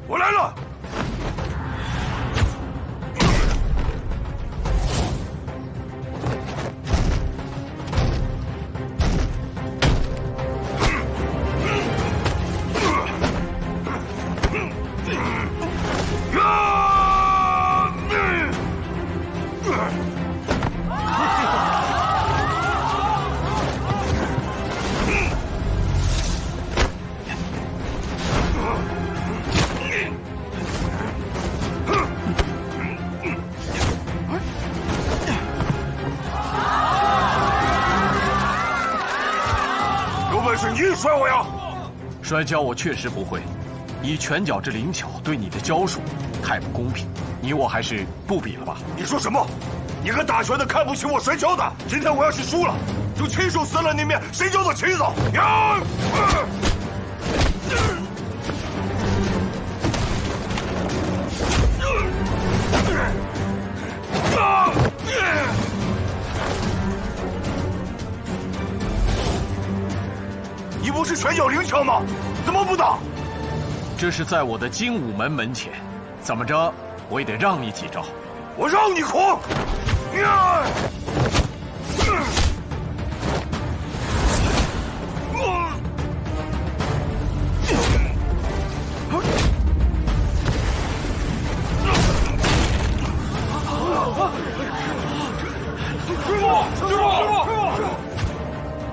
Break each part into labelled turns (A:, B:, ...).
A: 我来了。是你摔我呀！
B: 摔跤我确实不会，以拳脚之灵巧对你的教术太不公平，你我还是不比了吧。
A: 你说什么？你个打拳的看不起我摔跤的？今天我要是输了，就亲手撕了那面谁教的旗子！呀！你不是拳脚灵巧吗？怎么不打？
B: 这是在我的精武门门前，怎么着我也得让你几招。
A: 我让你狂！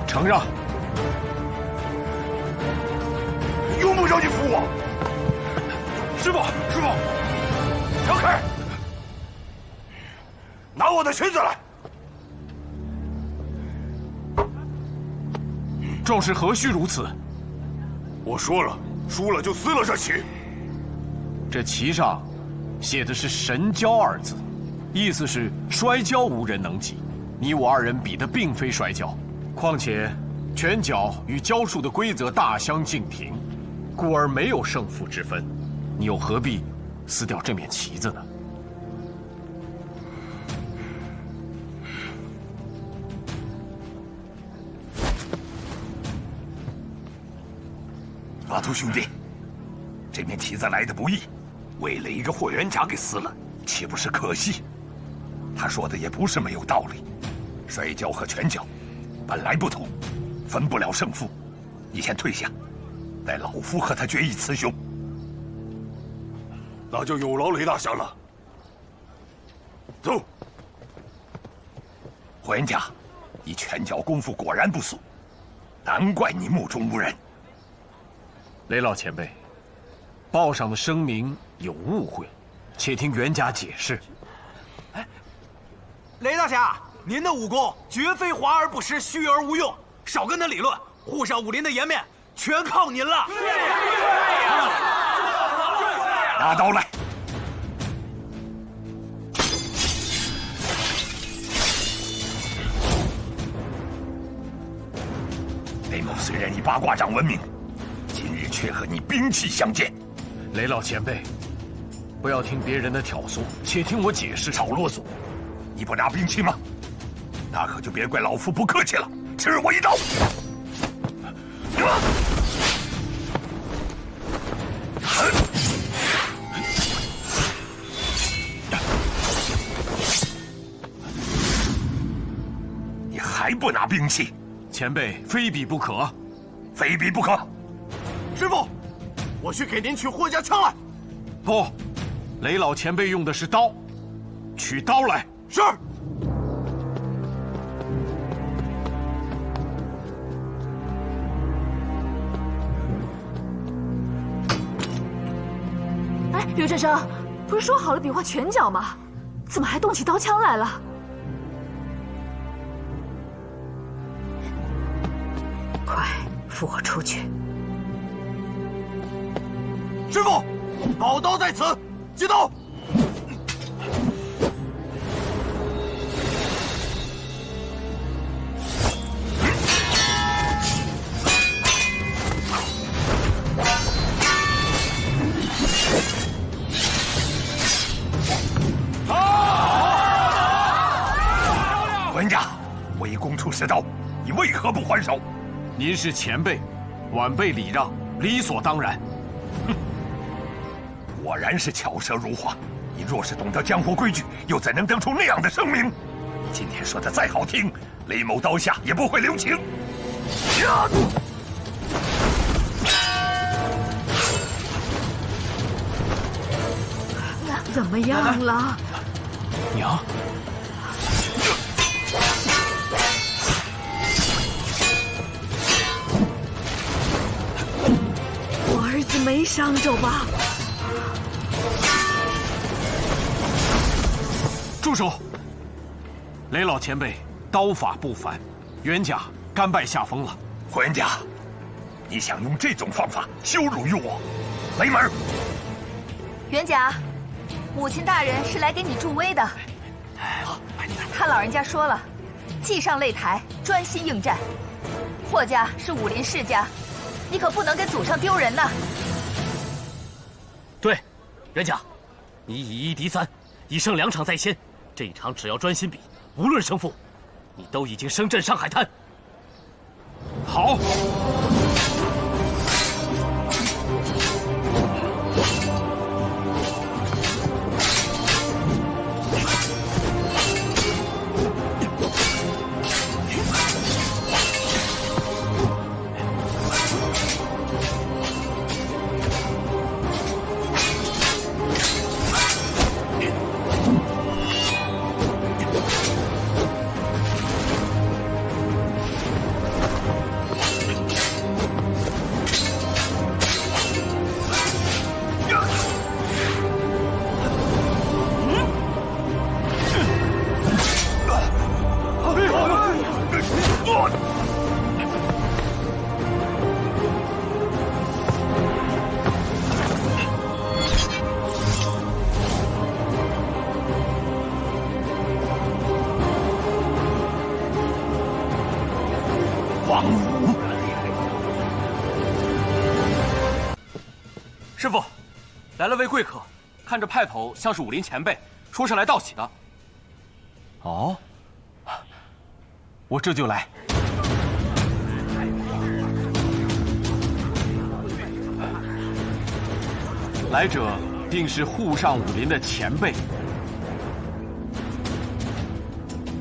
B: 承让。
A: 用不着你扶我。师傅，师傅，让开！拿我的裙子来！
B: 壮士何须如此？
A: 我说了，输了就撕了这旗。
B: 这旗上写的是“神交”二字，意思是摔跤无人能及。你我二人比的并非摔跤，况且拳脚与教术的规则大相径庭，故而没有胜负之分。你又何必撕掉这面旗子呢？
A: 阿图兄弟，这面旗子来的不易，为了一个霍元甲给撕了，岂不是可惜？他说的也不是没有道理，摔跤和拳脚本来不同，分不了胜负。你先退下，待老夫和他决一雌雄。那就有劳雷大侠了。走。霍元甲，你拳脚功夫果然不俗，难怪你目中无人。
B: 雷老前辈，报上的声明有误会，且听袁甲解释。
C: 哎，雷大侠，您的武功绝非华而不实，虚而无用，少跟他理论，护上武林的颜面全靠您了。
A: 拿刀来！雷某虽然以八卦掌闻名，今日却和你兵器相见。
B: 雷老前辈，不要听别人的挑唆，且听我解释。
A: 少啰嗦！你不拿兵器吗？那可就别怪老夫不客气了，吃我一刀！你还不拿兵器？
B: 前辈非比不可，
A: 非比不可！
C: 师傅，我去给您取霍家枪来。
B: 不，雷老前辈用的是刀，取刀来。
C: 是。
D: 哎，刘振生，不是说好了比划拳脚吗？怎么还动起刀枪来了？快扶我出去！
C: 师傅，宝刀在此，接刀！
A: 文家，我已攻出10刀，你为何不还手？
B: 您是前辈，晚辈礼让，理所当然。哼！
A: 果然是巧舌如簧。你若是懂得江湖规矩，又怎能得出那样的声明？今天说的再好听，雷某刀下也不会留情。
D: 怎么样了？
B: 娘，
D: 我儿子没伤着吧？
B: 住手！雷老前辈刀法不凡，袁家甘拜下风了。
A: 霍元甲，你想用这种方法羞辱于我？雷门，
E: 元甲，母亲大人是来给你助威的。他老人家说了，既上擂台，专心应战。霍家是武林世家，你可不能给祖上丢人呐。
F: 对，元甲，你以1敌3，已胜2场在先，这一场只要专心比，无论胜负，你都已经升镇上海滩。
B: 好。
A: 王武，
F: 师傅，来了位贵客，看着派头像是武林前辈，说是来道喜的。
B: 哦，我这就来。来者定是沪上武林的前辈。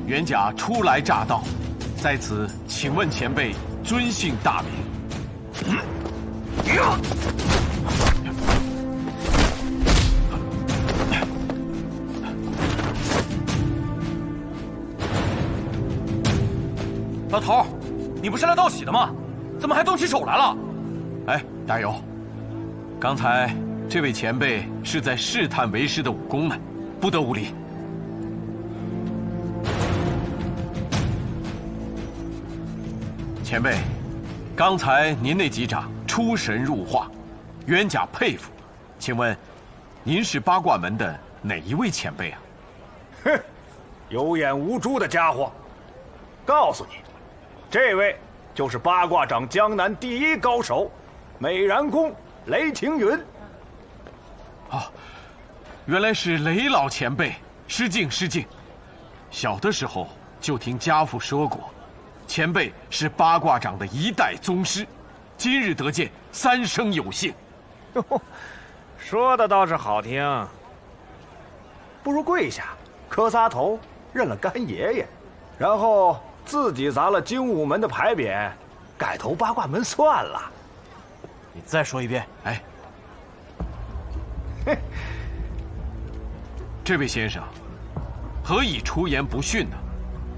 B: 袁甲初来乍到，在此请问前辈尊姓大名？
F: 老头儿，你不是来道喜的吗？怎么还动起手来了？
B: 哎，大友，刚才这位前辈是在试探为师的武功呢，不得无礼。前辈，刚才您那几掌出神入化，冤甲佩服。请问，您是八卦门的哪一位前辈啊？
G: 哼，有眼无珠的家伙！告诉你，这位就是八卦掌江南第一高手，美髯公雷霆云。
B: 啊，原来是雷老前辈，失敬失敬。小的时候就听家父说过，前辈是八卦掌的一代宗师，今日得见，三生有幸。
G: 哟，说的倒是好听。不如跪下，磕仨头，认了干爷爷，然后自己砸了精武门的牌匾，改投八卦门算了。
F: 你再说一遍。
B: 哎，这位先生，何以出言不逊呢？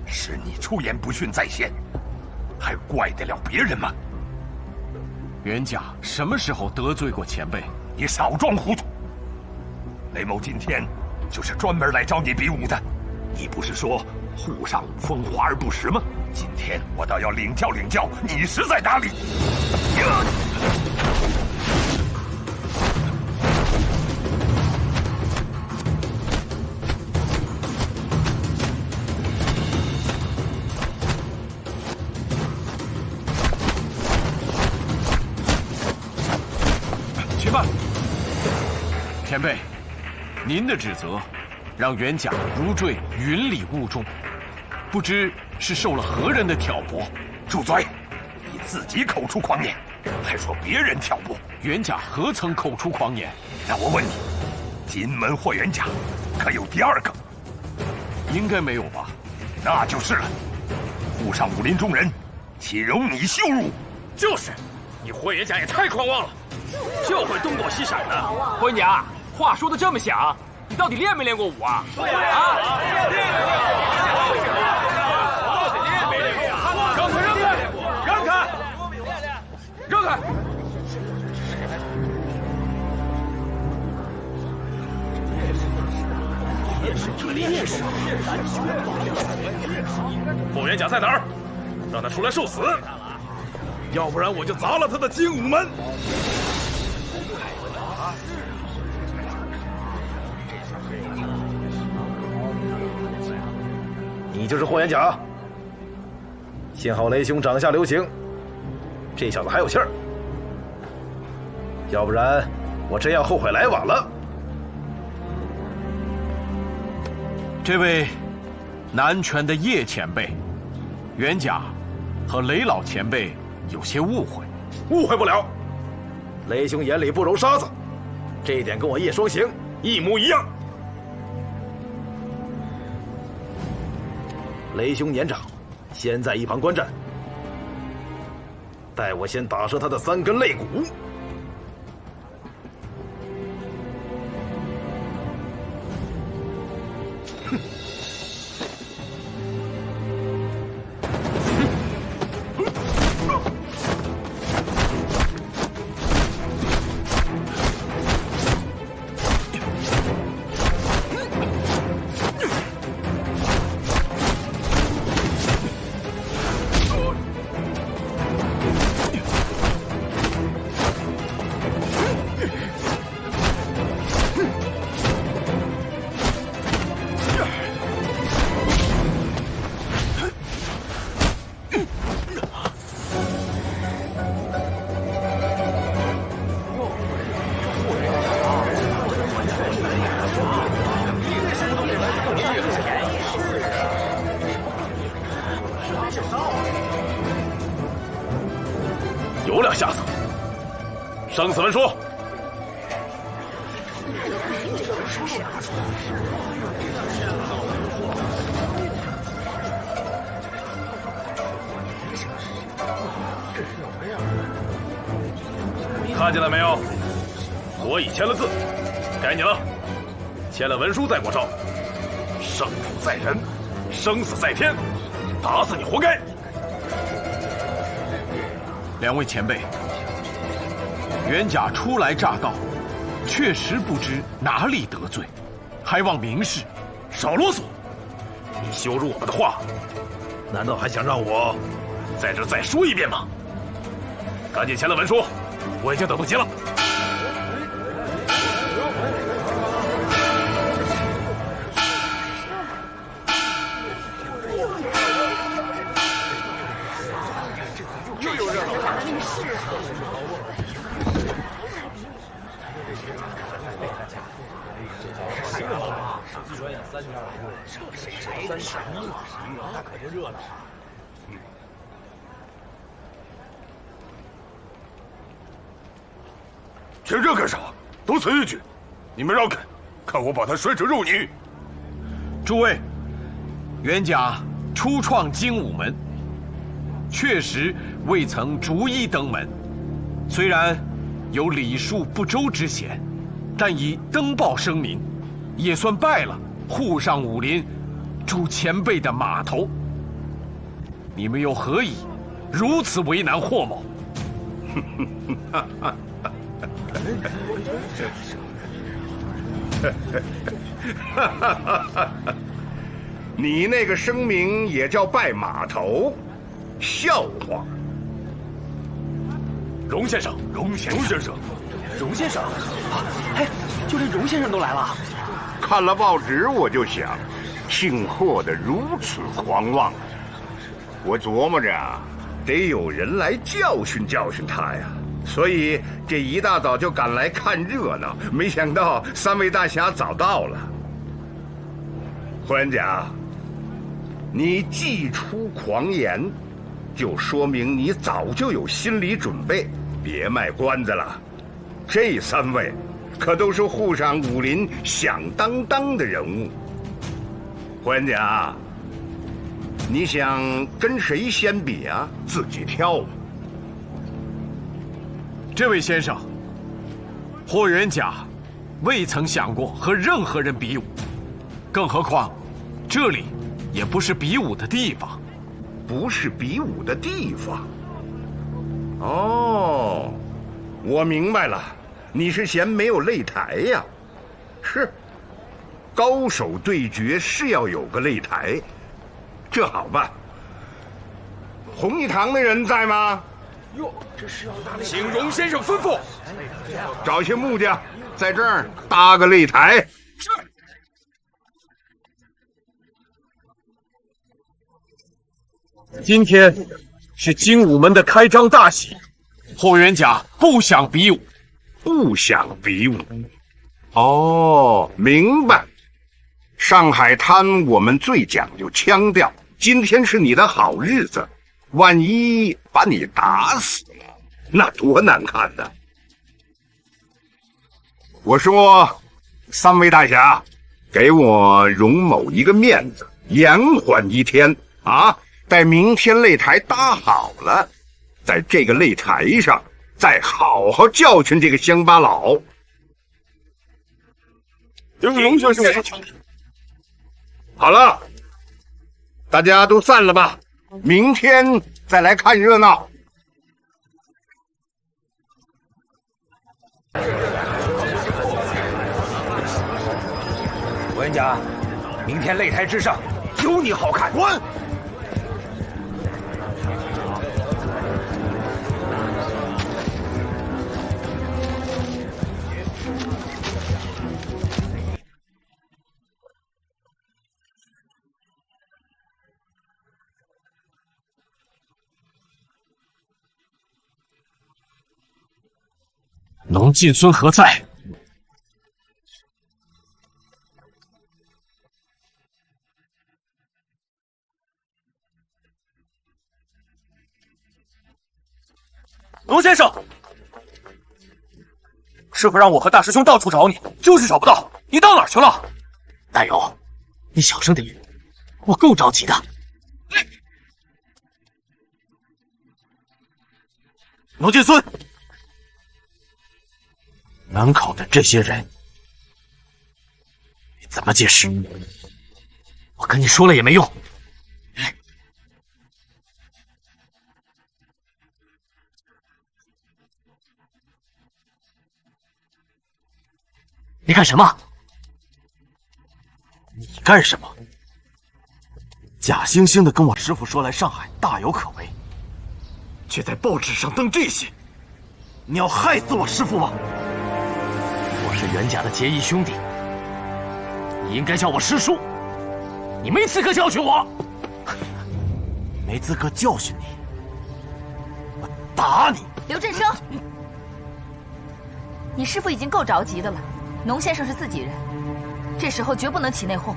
A: 是你出言不逊在先，还怪得了别人吗？
B: 袁甲什么时候得罪过前辈？
A: 你少装糊涂！雷某今天就是专门来找你比武的。你不是说沪上武风华而不实吗？今天我倒要领教领教你实在哪里！
B: 且慢，前辈，您的指责让袁甲如坠云里雾中，不知是受了何人的挑拨。
A: 住嘴！你自己口出狂言，还说别人挑拨，
B: 袁家何曾口出狂言？
A: 那我问你，金门霍元甲可有第二个？
B: 应该没有吧？
A: 那就是了。沪上武林中人，岂容你羞辱？
F: 就是，你霍元甲也太狂妄了，就会东躲西闪的。
H: 霍元甲，话说的这么响，你到底练没练过武啊？对呀，
C: 让开，让开，让开！
F: 霍元甲在哪儿？让他出来受死，要不然我就砸了他的精武门！
G: 你就是霍元甲？幸好雷兄掌下留情，这小子还有气儿，要不然我真要后悔来晚了。
B: 这位南拳的叶前辈，袁甲和雷老前辈有些误会。
G: 误会不了，雷兄眼里不揉沙子，这一点跟我叶双行一模一样。雷兄年长，先在一旁观战，待我先打折他的3根肋骨。
F: 有两下子，生死文书。看见了没有？我已签了字，该你了。签了文书再过招，胜负在人，生死在天，打死你活该。
B: 两位前辈，袁甲初来乍到，确实不知哪里得罪，还望明示。
F: 少啰嗦！你羞辱我们的话，难道还想让我在这再说一遍吗？赶紧签了文书，我已经等不及了。
A: 请这干啥？多此一举！你们让开，看我把他摔成肉泥！
B: 诸位，袁甲初创精武门，确实未曾逐一登门，虽然有礼数不周之嫌，但以登报声明，也算拜了沪上武林诸前辈的码头。你们又何以如此为难霍某？
I: 你那个声明也叫拜码头，笑话！
F: 荣先生，
A: 荣先生，
H: 荣先生，哎，就连荣先生都来了。
I: 看了报纸我就想，姓霍的如此狂妄，我琢磨着得有人来教训教训他呀。所以这一大早就赶来看热闹，没想到3位大侠早到了。霍元甲，你既出狂言，就说明你早就有心理准备，别卖关子了。这3位可都是沪上武林响当当的人物。霍元甲，你想跟谁先比啊？自己挑吧。
B: 这位先生，霍元甲未曾想过和任何人比武，更何况这里也不是比武的地方。
I: 不是比武的地方。哦，我明白了，你是嫌没有擂台呀？是，高手对决是要有个擂台，这好办。红玉堂的人在吗？
H: 哟，这是要打擂台，请荣先生吩咐。
I: 找些木匠在这儿搭个擂台。
H: 是。
B: 今天是精武门的开张大喜，霍元甲不想比武。
I: 不想比武。哦，明白。上海滩我们最讲究腔调，今天是你的好日子，万一把你打死了，那多难看呢。我说，3位大侠，给我荣某一个面子，延缓1天啊！待明天擂台搭好了，在这个擂台上再好好教训这个乡巴佬。就是龙先生。好了，大家都散了吧，明天再来看热闹。
C: 霍元甲，明天擂台之上有你好看。滚！
B: 龙进孙何在？
H: 龙先生，师傅让我和大师兄到处找你，就是找不到。你到哪儿去了？大友，你小声点，我够着急的。龙进孙，门口的这些人，你怎么解释？我跟你说了也没用。你干什么？你干什么？假惺惺的跟我师傅说来上海大有可为，却在报纸上登这些，你要害死我师傅吗？我是袁家的结义兄弟，你应该叫我师叔，你没资格教训我，没资格教训你，我打你！
E: 刘振生，你师傅已经够着急的了。农先生是自己人，这时候绝不能起内讧。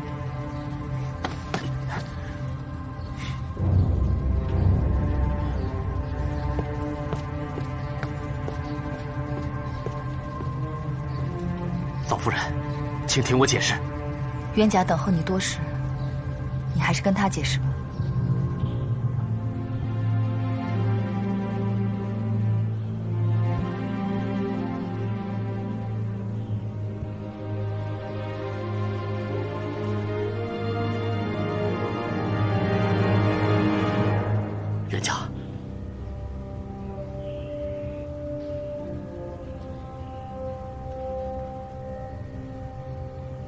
H: 嫂夫人，请听我解释。
E: 袁甲等候你多时，你还是跟他解释吧。
H: 袁甲，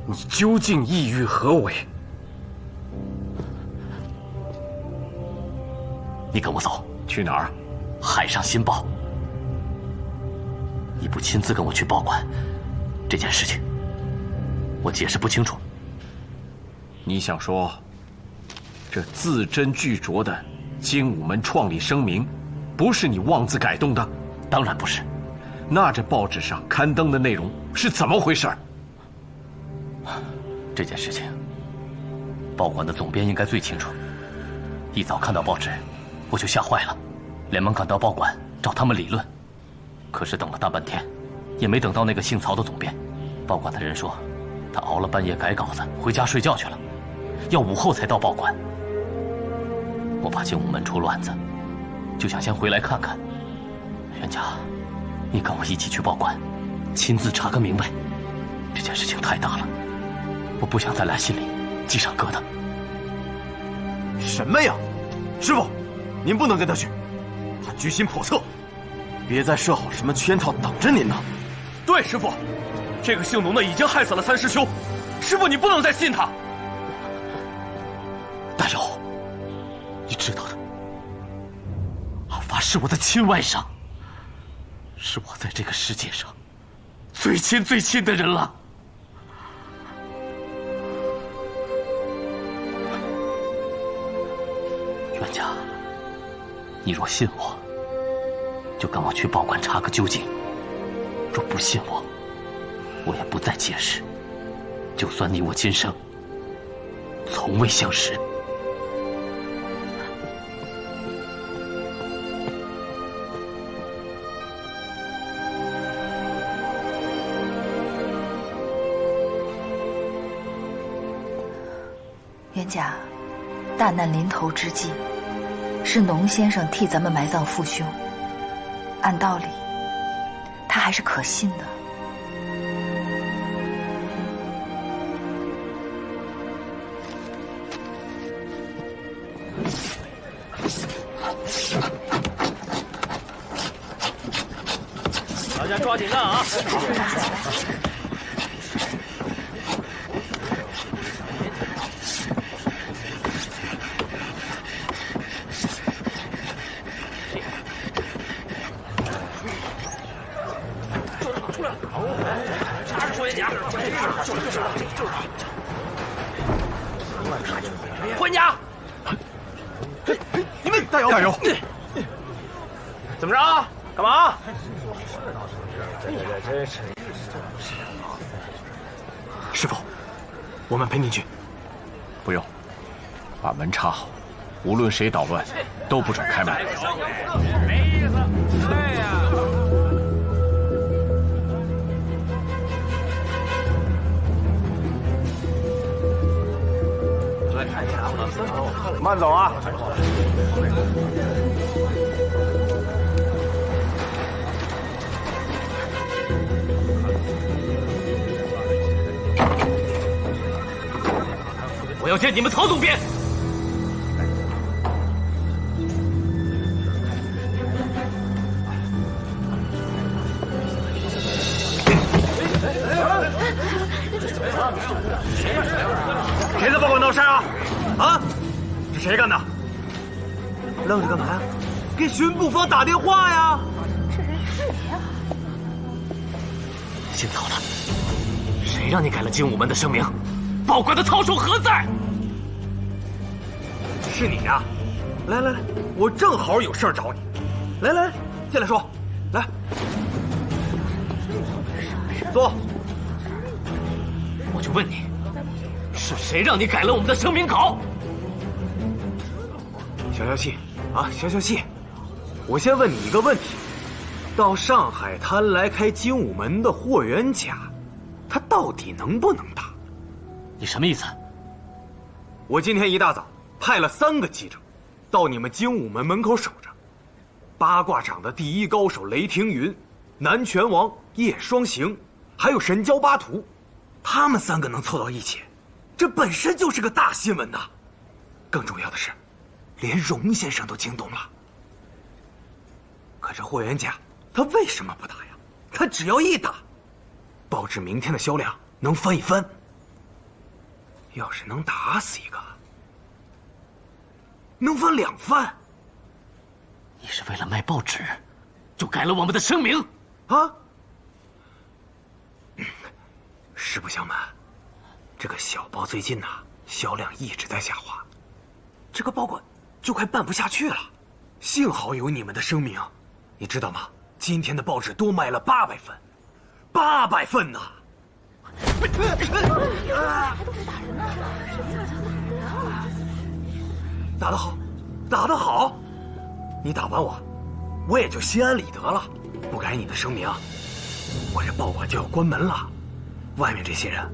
B: 你究竟意欲何为？
H: 你跟我走。
B: 去哪儿？
H: 海上新报。你不亲自跟我去报馆，这件事情我解释不清楚。
B: 你想说，这字斟句酌的精武门创立声明，不是你妄自改动的？
H: 当然不是。
B: 那这报纸上刊登的内容是怎么回事？
H: 这件事情，报馆的总编应该最清楚。一早看到报纸，我就吓坏了，连忙赶到报馆找他们理论。可是等了大半天，
J: 也没等到那个姓曹的总编。报馆的人说，他熬了半夜改稿子，回家睡觉去了，要午后才到报馆。我怕精武门出乱子，就想先回来看看。袁家，你跟我一起去报馆，亲自查个明白。这件事情太大了，我不想在俩心里记上疙瘩。
H: 什么呀，师傅，您不能跟他去，他居心叵测，别再设好什么圈套等着您呢。
F: 对，师傅，这个姓农的已经害死了3师兄，师傅你不能再信他。
J: 大友，你知道的，阿发是我的亲外甥，是我在这个世界上最亲最亲的人了。袁家，你若信我，就跟我去报馆查个究竟；若不信我，我也不再解释。就算你我今生从未相识。
E: 袁家，大难临头之际，是农先生替咱们埋葬父兄，按道理，他还是可信的。
F: 大家抓紧干啊！
C: 回家！
H: 你们加油！加油！
F: 怎么着？干嘛？
H: 师傅，我们陪您去。
B: 不用，把门插好，无论谁捣乱，都不准开门。
F: 没意思。对呀。
G: 慢走啊！
F: 我要见你们曹总编。
C: 谁在报馆闹事啊？啊？是谁干的？愣着干嘛呀？给巡捕房打电话呀！
E: 这人是谁呀？
J: 姓曹的，
F: 谁让你改了精武门的声明？报馆的操守何在？
C: 是你呀！来来来，我正好有事儿找你。来来，进来说。来，坐。
F: 我就问你，是谁让你改了我们的声明稿？
C: 消消气啊，消消气。我先问你一个问题：到上海滩来开精武门的霍元甲，他到底能不能打？
J: 你什么意思？
C: 我今天一大早派了3个记者，到你们精武门门口守着。八卦掌的第1高手雷霆云、南拳王叶双行，还有神蛟巴图，他们3个能凑到一起，这本身就是个大新闻呐。更重要的是，连荣先生都惊动了。可这霍元甲，他为什么不打呀？他只要一打，报纸明天的销量能翻一番。要是能打死一个，能翻2番。
J: 你是为了卖报纸，
F: 就改了我们的声明
C: 啊？实不相瞒，这个小报最近销量一直在下滑，这个报馆就快办不下去了。幸好有你们的声明，你知道吗？今天的报纸多卖了800份，800份呢！打得好，打得好！你打完我，我也就心安理得了。不改你的声明，我这报馆就要关门了。外面这些人，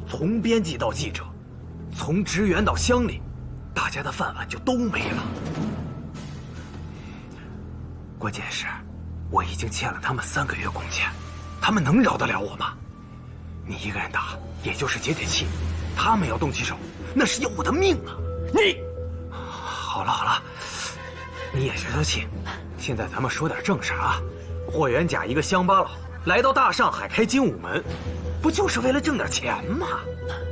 C: 从编辑到记者，从职员到乡里，大家的饭碗就都没了。关键是，我已经欠了他们3个月工钱，他们能饶得了我吗？你一个人打，也就是解解气，他们要动起手，那是要我的命啊！你，好了好了，你也消消气。现在咱们说点正事啊。霍元甲一个乡巴佬来到大上海开精武门，不就是为了挣点钱吗？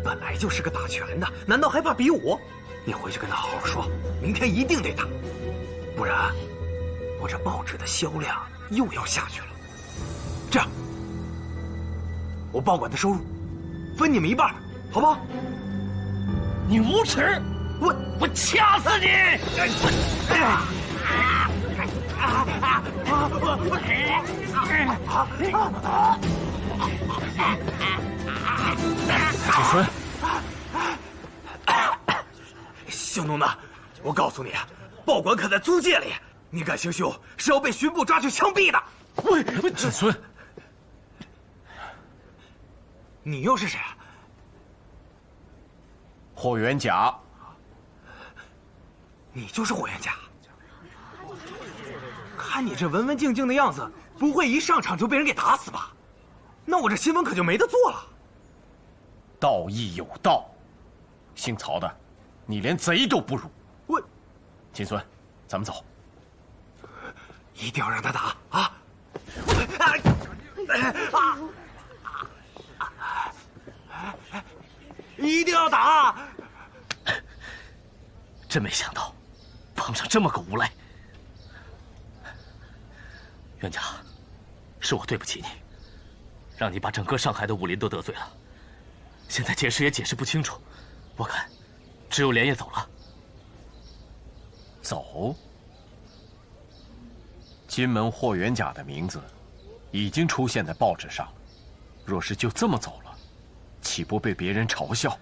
C: 本来就是个打拳的，难道还怕比武？你回去跟他好好说，明天一定得打，不然我这报纸的销量又要下去了。这样，我报馆的收入分你们一半，好不好？
H: 你无耻！我掐死你！
B: 景孙，
C: 小农子，我告诉你，报馆可在租界里，你敢行凶，是要被巡捕抓去枪毙的。
B: 喂，景孙，
C: 你又是谁啊？
B: 霍元甲。
C: 你就是霍元甲？看你这文文静静的样子，不会一上场就被人给打死吧？那我这新闻可就没得做了。
B: 道义有道，姓曹的，你连贼都不如。
C: 我，
B: 金孙，咱们走。
C: 一定要让他打啊！一定要打！
J: 真没想到，碰上这么个无赖。元甲，是我对不起你，让你把整个上海的武林都得罪了。现在解释也解释不清楚，我看只有连夜走了。
B: 走？金门霍元甲的名字已经出现在报纸上，若是就这么走了，岂不被别人嘲笑？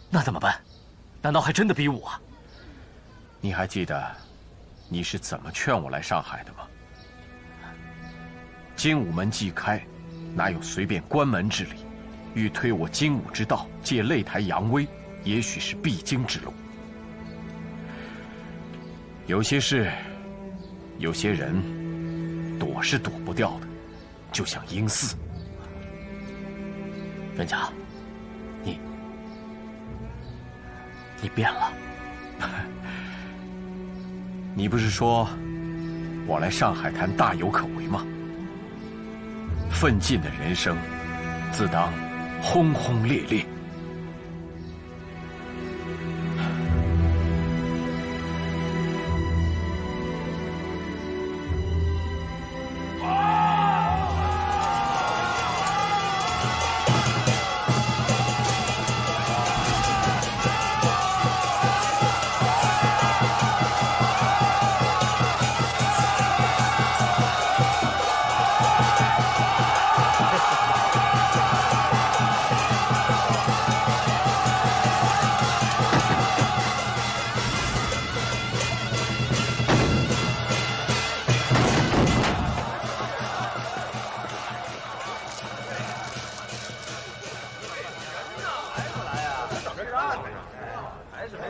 J: 那怎么办？难道还真的逼我啊？
B: 你还记得你是怎么劝我来上海的吗？精武门既开，哪有随便关门之理？欲推我精武之道，借擂台扬威，也许是必经之路。有些事，有些人，躲是躲不掉的，就像阴司。
J: 元甲，你变了。
B: 你不是说我来上海滩大有可为吗？奋进的人生，自当轰轰烈烈。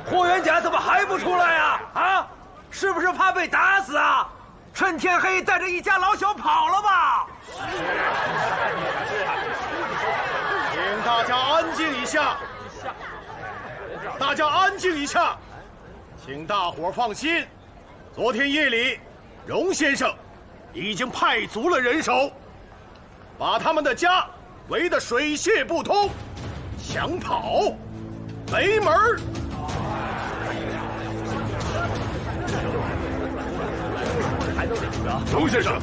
G: 霍元甲怎么还不出来呀？啊，是不是怕被打死啊？趁天黑带着一家老小跑了吧？
H: 请大家安静一下，大家安静一下，请大伙放心。昨天夜里，荣先生已经派足了人手，把他们的家围得水泄不通，想跑没门儿。
F: 荣先生，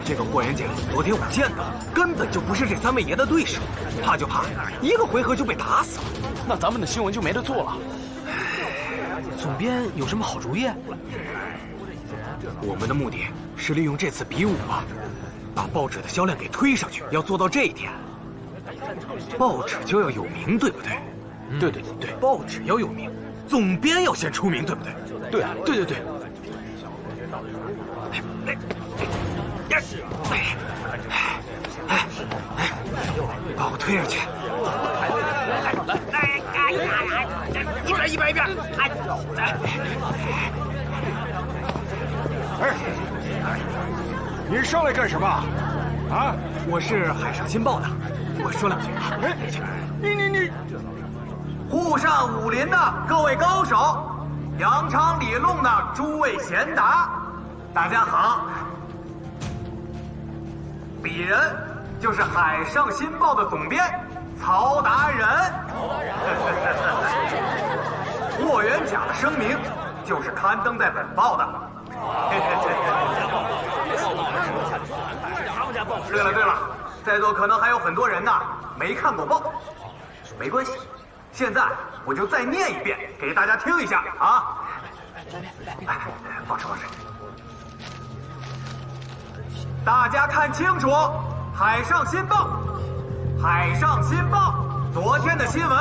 C: 这个霍元甲，昨天我见到，根本就不是这3位爷的对手，怕就怕一个回合就被打死了。
G: 那咱们的新闻就没得做了。
C: 总编有什么好主意？我们的目的是利用这次比武啊，把报纸的销量给推上去。要做到这一点，报纸就要有名，对不对？对，报纸要有名，总编要先出名，对不对？
G: 对啊，对。
C: 推上去。来，一边！
G: 你上来干什么？啊！
C: 我是海上新报的，我说两句啊。
G: 你，
C: 沪上武林的各位高手，扬昌里弄的诸位贤达，大家好。鄙人就是海上新报的总编曹达人。霍元甲的声明就是刊登在本报的。对了，在座可能还有很多人呢没看过报，没关系，现在我就再念一遍给大家听一下啊！报纸，大家看清楚，海上新报昨天的新闻，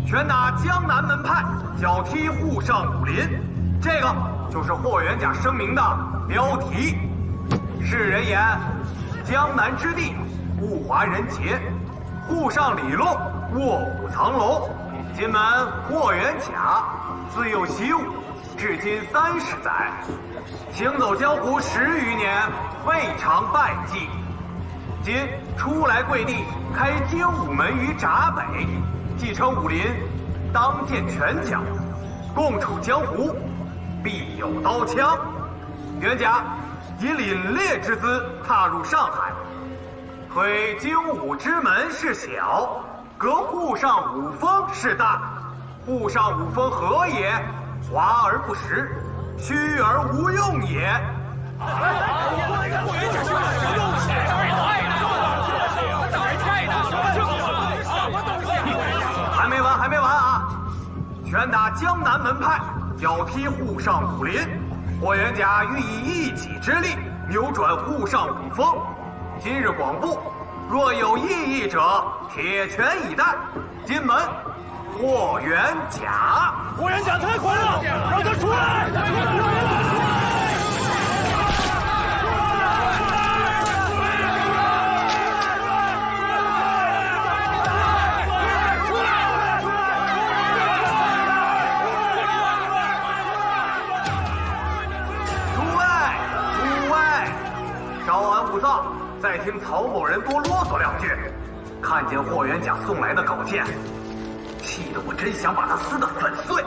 C: 拳打江南门派，脚踢沪上武林，这个就是霍元甲声明的标题。世人言，江南之地，物华人杰，沪上里弄，卧虎藏龙。今门霍元甲，自幼习武，至今30载，行走江湖10余年，未尝败绩。今初来贵地，开精武门于闸北，继承武林，当见拳脚，共处江湖，必有刀枪。元甲以凛冽之姿踏入上海，推精武之门是小，革沪上武风是大。沪上武风何也？华而不实，虚而无用也。还没完啊！拳打江南门派，脚踢沪上武林。霍元甲欲以一己之力扭转沪上武风。今日广布，若有异议者，铁拳以待。今门霍元甲。
H: 霍元甲太狂了，让他出来！
C: 再听曹某人多啰嗦两句，看见霍元甲送来的稿件，气得我真想把他撕得粉碎。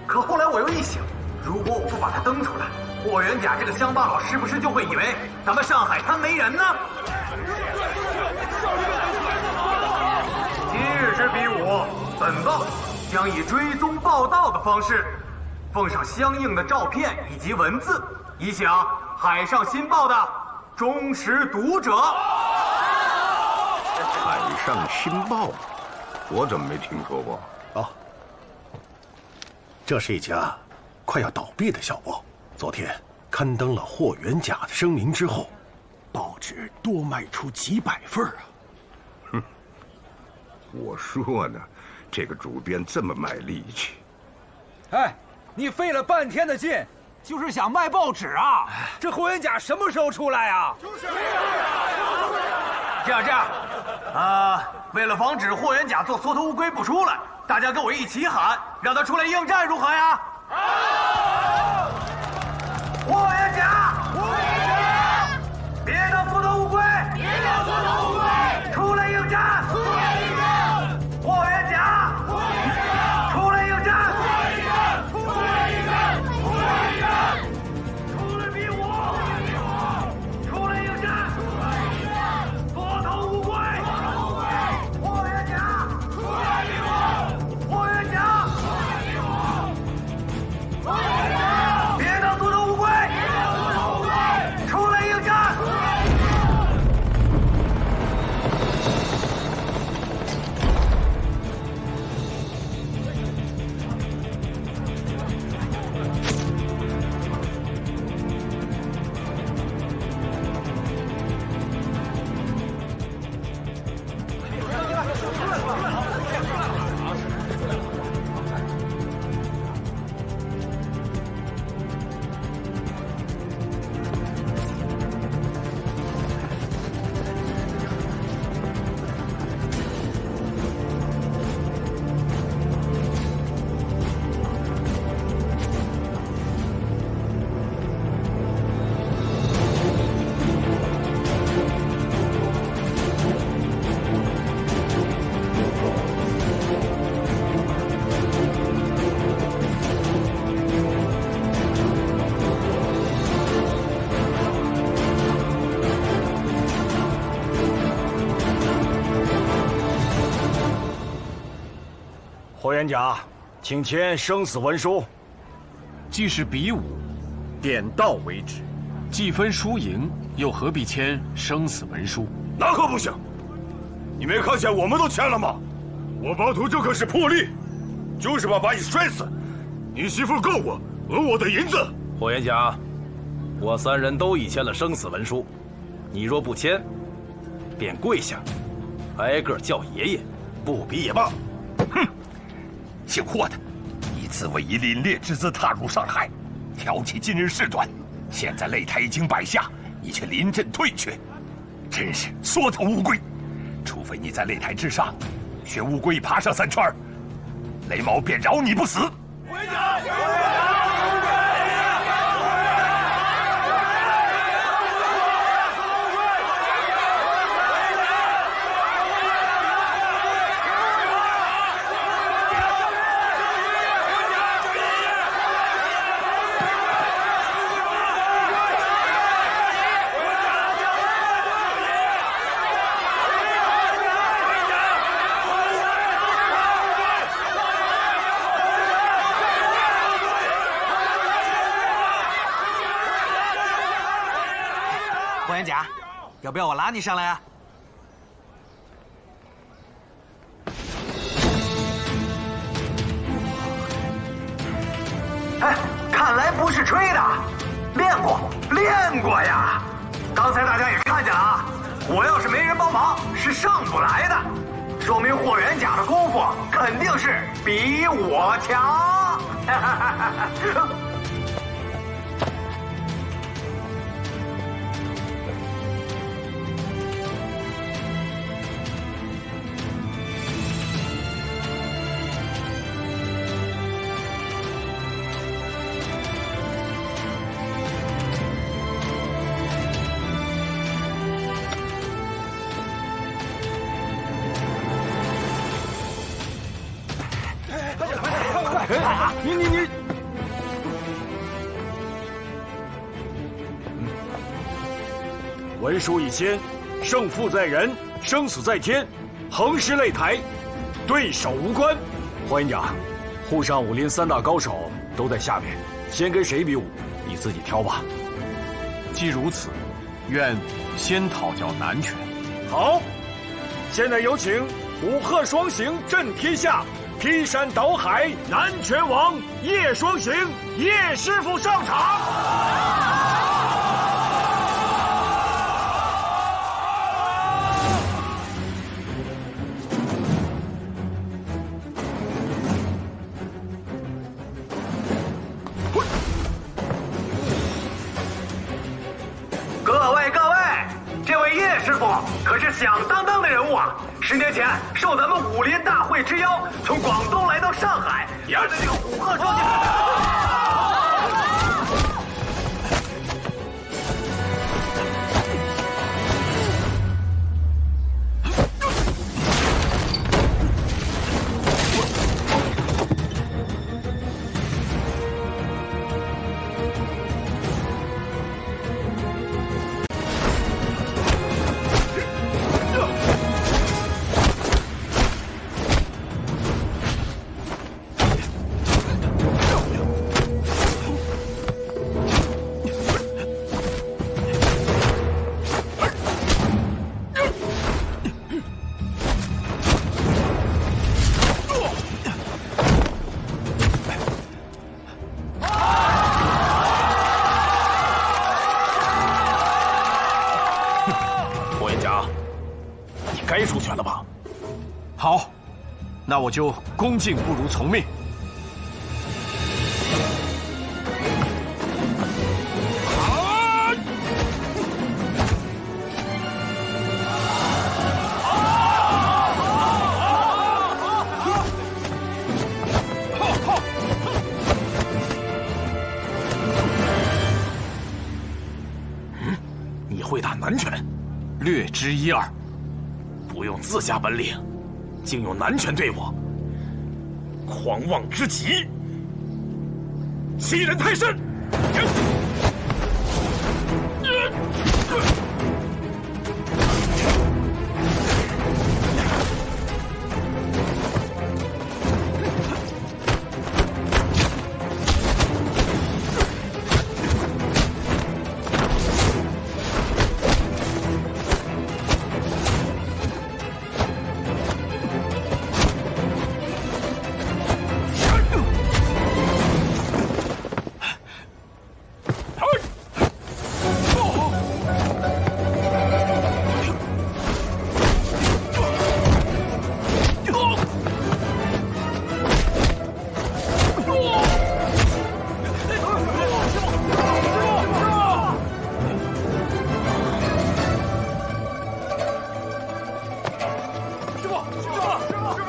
C: 可后来我又一想，如果我不把他登出来，霍元甲这个乡巴佬是不是就会以为咱们上海滩没人呢？今日之比武，本报将以追踪报道的方式，奉上相应的照片以及文字，以响海上新报的忠实读者。
I: 海上新报，我怎么没听说过？
K: 哦，这是一家快要倒闭的小报。昨天刊登了霍元甲的声明之后，报纸多卖出几百份啊！
I: 哼，我说呢，这个主编这么卖力气。
G: 哎，你费了半天的劲。就是想卖报纸啊！这霍元甲什么时候出来啊？就是这样，为了防止霍元甲做缩头乌龟不出来，大家跟我一起喊，让他出来应战，如何呀？霍元甲，别当缩头乌龟，出来应战！霍元甲，出来应战！霍元甲，请签生死文书。
B: 既是比武，点到为止，既分输赢，又何必签生死文书？
K: 那可不行！你没看见我们都签了吗？我巴图这可是破例，就是把你摔死。你媳妇告我讹我的银子。
F: 霍元甲，我3人都已签了生死文书，你若不签，便跪下，挨个叫爷爷，不比也罢。
A: 哼，姓霍的，你自谓以凛冽之姿踏入上海，挑起今日事端，现在擂台已经摆下，你却临阵退却，真是缩头乌龟。除非你在擂台之上学乌龟爬上3圈，雷某便饶你不死。
C: 霍元甲，要不要我拉你上来啊？
L: 哎，看来不是吹的，练过呀！刚才大家也看见了啊，我要是没人帮忙，是上不来的，说明霍元甲的功夫肯定是比我强。
G: 你！文书已签，胜负在人，生死在天，横尸擂台，对手无关。霍元甲，沪上武林3大高手都在下面，先跟谁比武，你自己挑吧。
B: 既如此，愿先讨教南拳。
G: 好，现在有请五鹤双形震天下，劈山倒海南拳王叶双形叶师傅上场。
L: 各位，这位叶师傅可是响当当的人物啊！10年前受咱们武林大会之邀，从广东来到上海，压着这个虎鹤双形。
F: 该出拳了吧？
B: 好，那我就恭敬不如从命。
F: 你会打南拳？
B: 略知一二。
F: 不用自家本领，竟用南拳对我，狂妄之极，欺人太甚！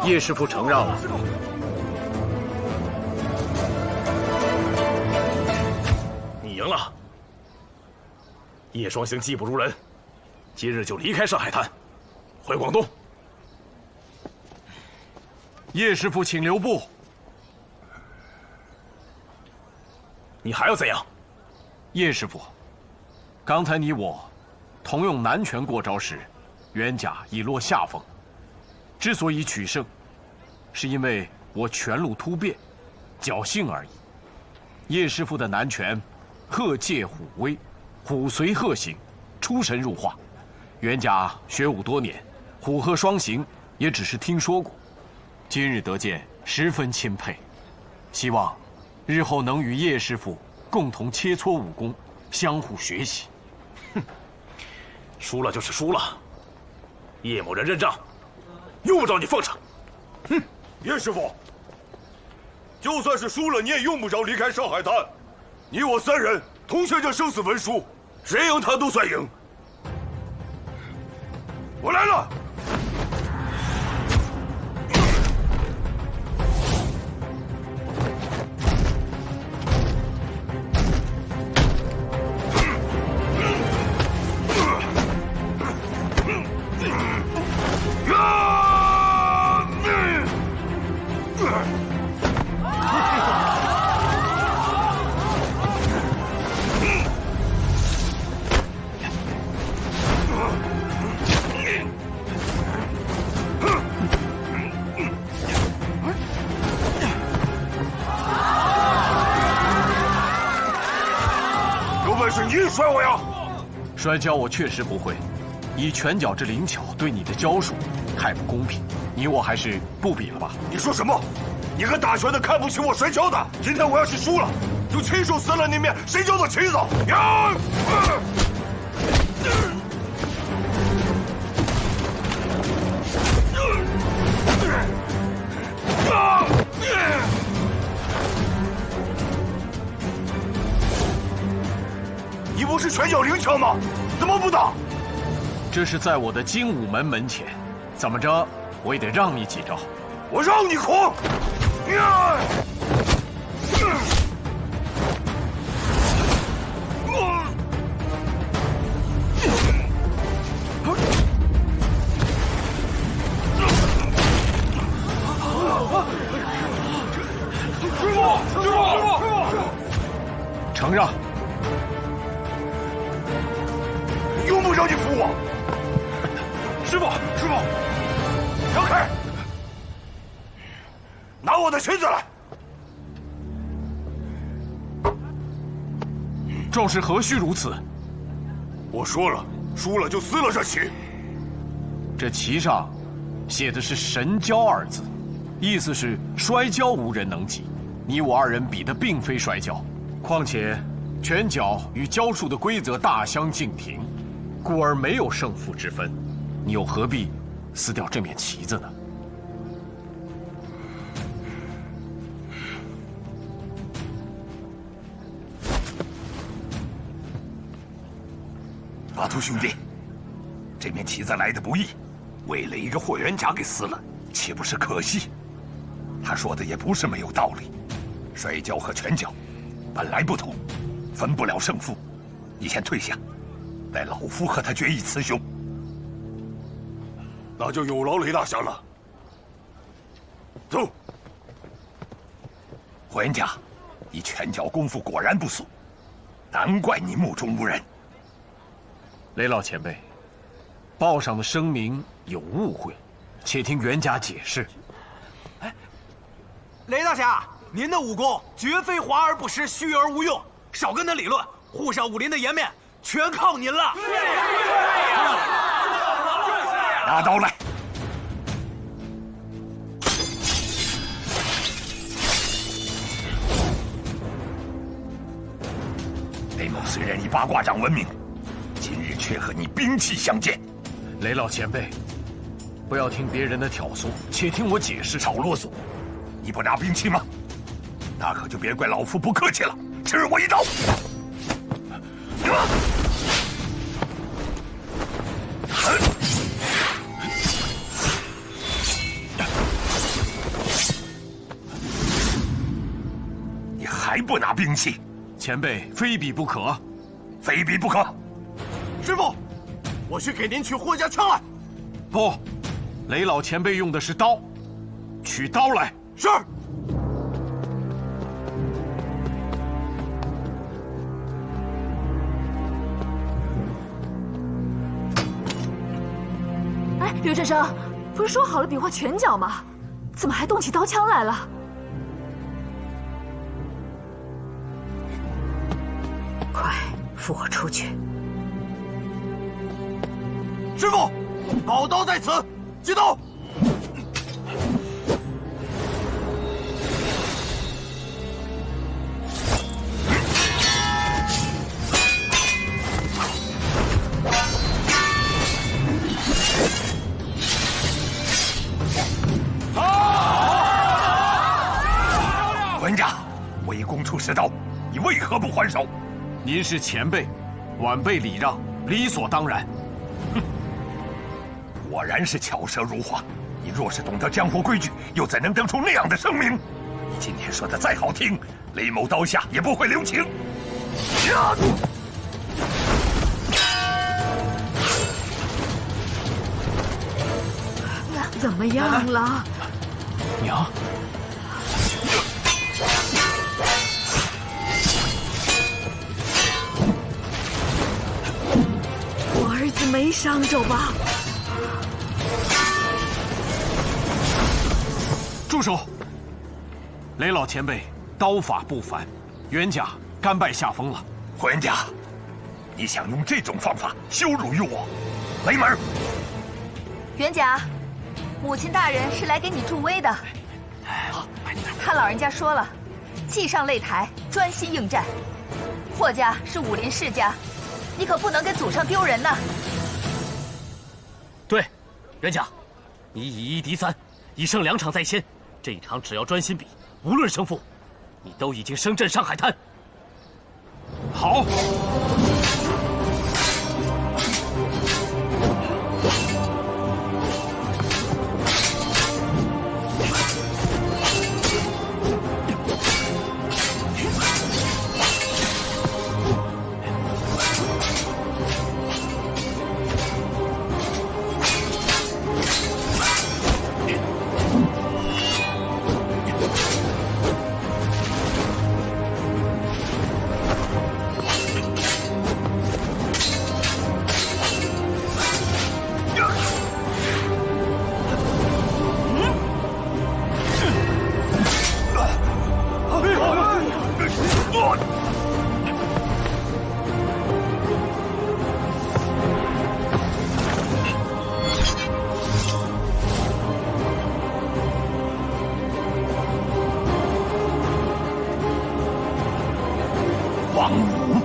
C: 叶师傅承让了。
F: 你赢了。叶双行技不如人，今日就离开上海滩，回广东。
B: 叶师傅，请留步。
F: 你还要怎样？
B: 叶师傅，刚才你我同用南拳过招时，袁甲已落下风。之所以取胜，是因为我拳路突变，侥幸而已。叶师傅的南拳，鹤借虎威，虎随鹤行，出神入化。袁甲学武多年，虎鹤双形也只是听说过，今日得见，十分钦佩。希望日后能与叶师傅共同切磋武功，相互学习。
F: 哼，输了就是输了。叶某人认账，用不着你奉承。
K: 哼，叶师傅，就算是输了，你也用不着离开上海滩。你我三人同写着生死文书，谁赢他都算赢。我来了。是你摔我呀！
B: 摔跤我确实不会，以拳脚之灵巧对你的招数，太不公平。你我还是不比了吧？
K: 你说什么？你个打拳的看不起我摔跤的！今天我要是输了，就亲手撕了那面谁家的旗子！呀！你不是拳脚灵巧吗？怎么不打？
B: 这是在我的精武门门前，怎么着我也得让你几招。
K: 我让你狂！
B: 承让。
K: 用不着你扶我。师傅，让开！拿我的裙子来！
B: 壮士何须如此？
K: 我说了，输了就撕了这旗。
B: 这旗上写的是“神交”二字，意思是摔跤无人能及。你我二人比的并非摔跤，况且拳脚与跤术的规则大相径庭，故而没有胜负之分。你又何必撕掉这面旗子呢？
A: 阿图兄弟，这面旗子来的不易，为了一个霍元甲给撕了，岂不是可惜？他说的也不是没有道理，摔跤和拳脚本来不同，分不了胜负。你先退下，待老夫和他决一雌雄。
K: 那就有劳雷大侠了。走。
A: 霍元甲，你拳脚功夫果然不俗，难怪你目中无人。
B: 雷老前辈，报上的声明有误会，且听袁甲解释。
L: 哎，雷大侠，您的武功绝非华而不实，虚而无用，少跟他理论，沪上武林的颜面全靠您了。
A: 拿刀来！雷某虽然以八卦掌闻名，今日却和你兵器相见。
B: 雷老前辈，不要听别人的挑唆，且听我解释。
A: 少啰嗦！你不拿兵器吗？那可就别怪老夫不客气了，吃我一刀！不拿兵器？
B: 前辈非彼不可，
A: 非彼不可。
H: 师傅，我去给您取霍家枪来。
B: 不，雷老前辈用的是刀，取刀来。
H: 是。
D: 哎，刘振生，不是说好了比划拳脚吗？怎么还动起刀枪来了？
M: 快扶我出去！
H: 师傅，宝刀在此，接刀！
A: 文家，围攻出世道，你为何不还手？
B: 您是前辈，晚辈礼让，理所当然。
A: 哼，果然是巧舌如花。你若是懂得江湖规矩，又怎能得出那样的声明？你今天说的再好听，雷某刀下也不会留情。
M: 怎么样了？
B: 娘。
M: 我儿子没伤着吧？
B: 住手！雷老前辈刀法不凡，袁家甘拜下风了。
A: 霍元甲，你想用这种方法羞辱于我？雷门！
E: 袁甲，母亲大人是来给你助威的。他老人家说了，既上擂台，专心应战。霍家是武林世家，你可不能给祖上丢人呐。
J: 对，袁甲，你以1敌3，已胜2场在先，这一场只要专心比，无论胜负，你都已经升镇上海滩。
B: 好。
A: 王武，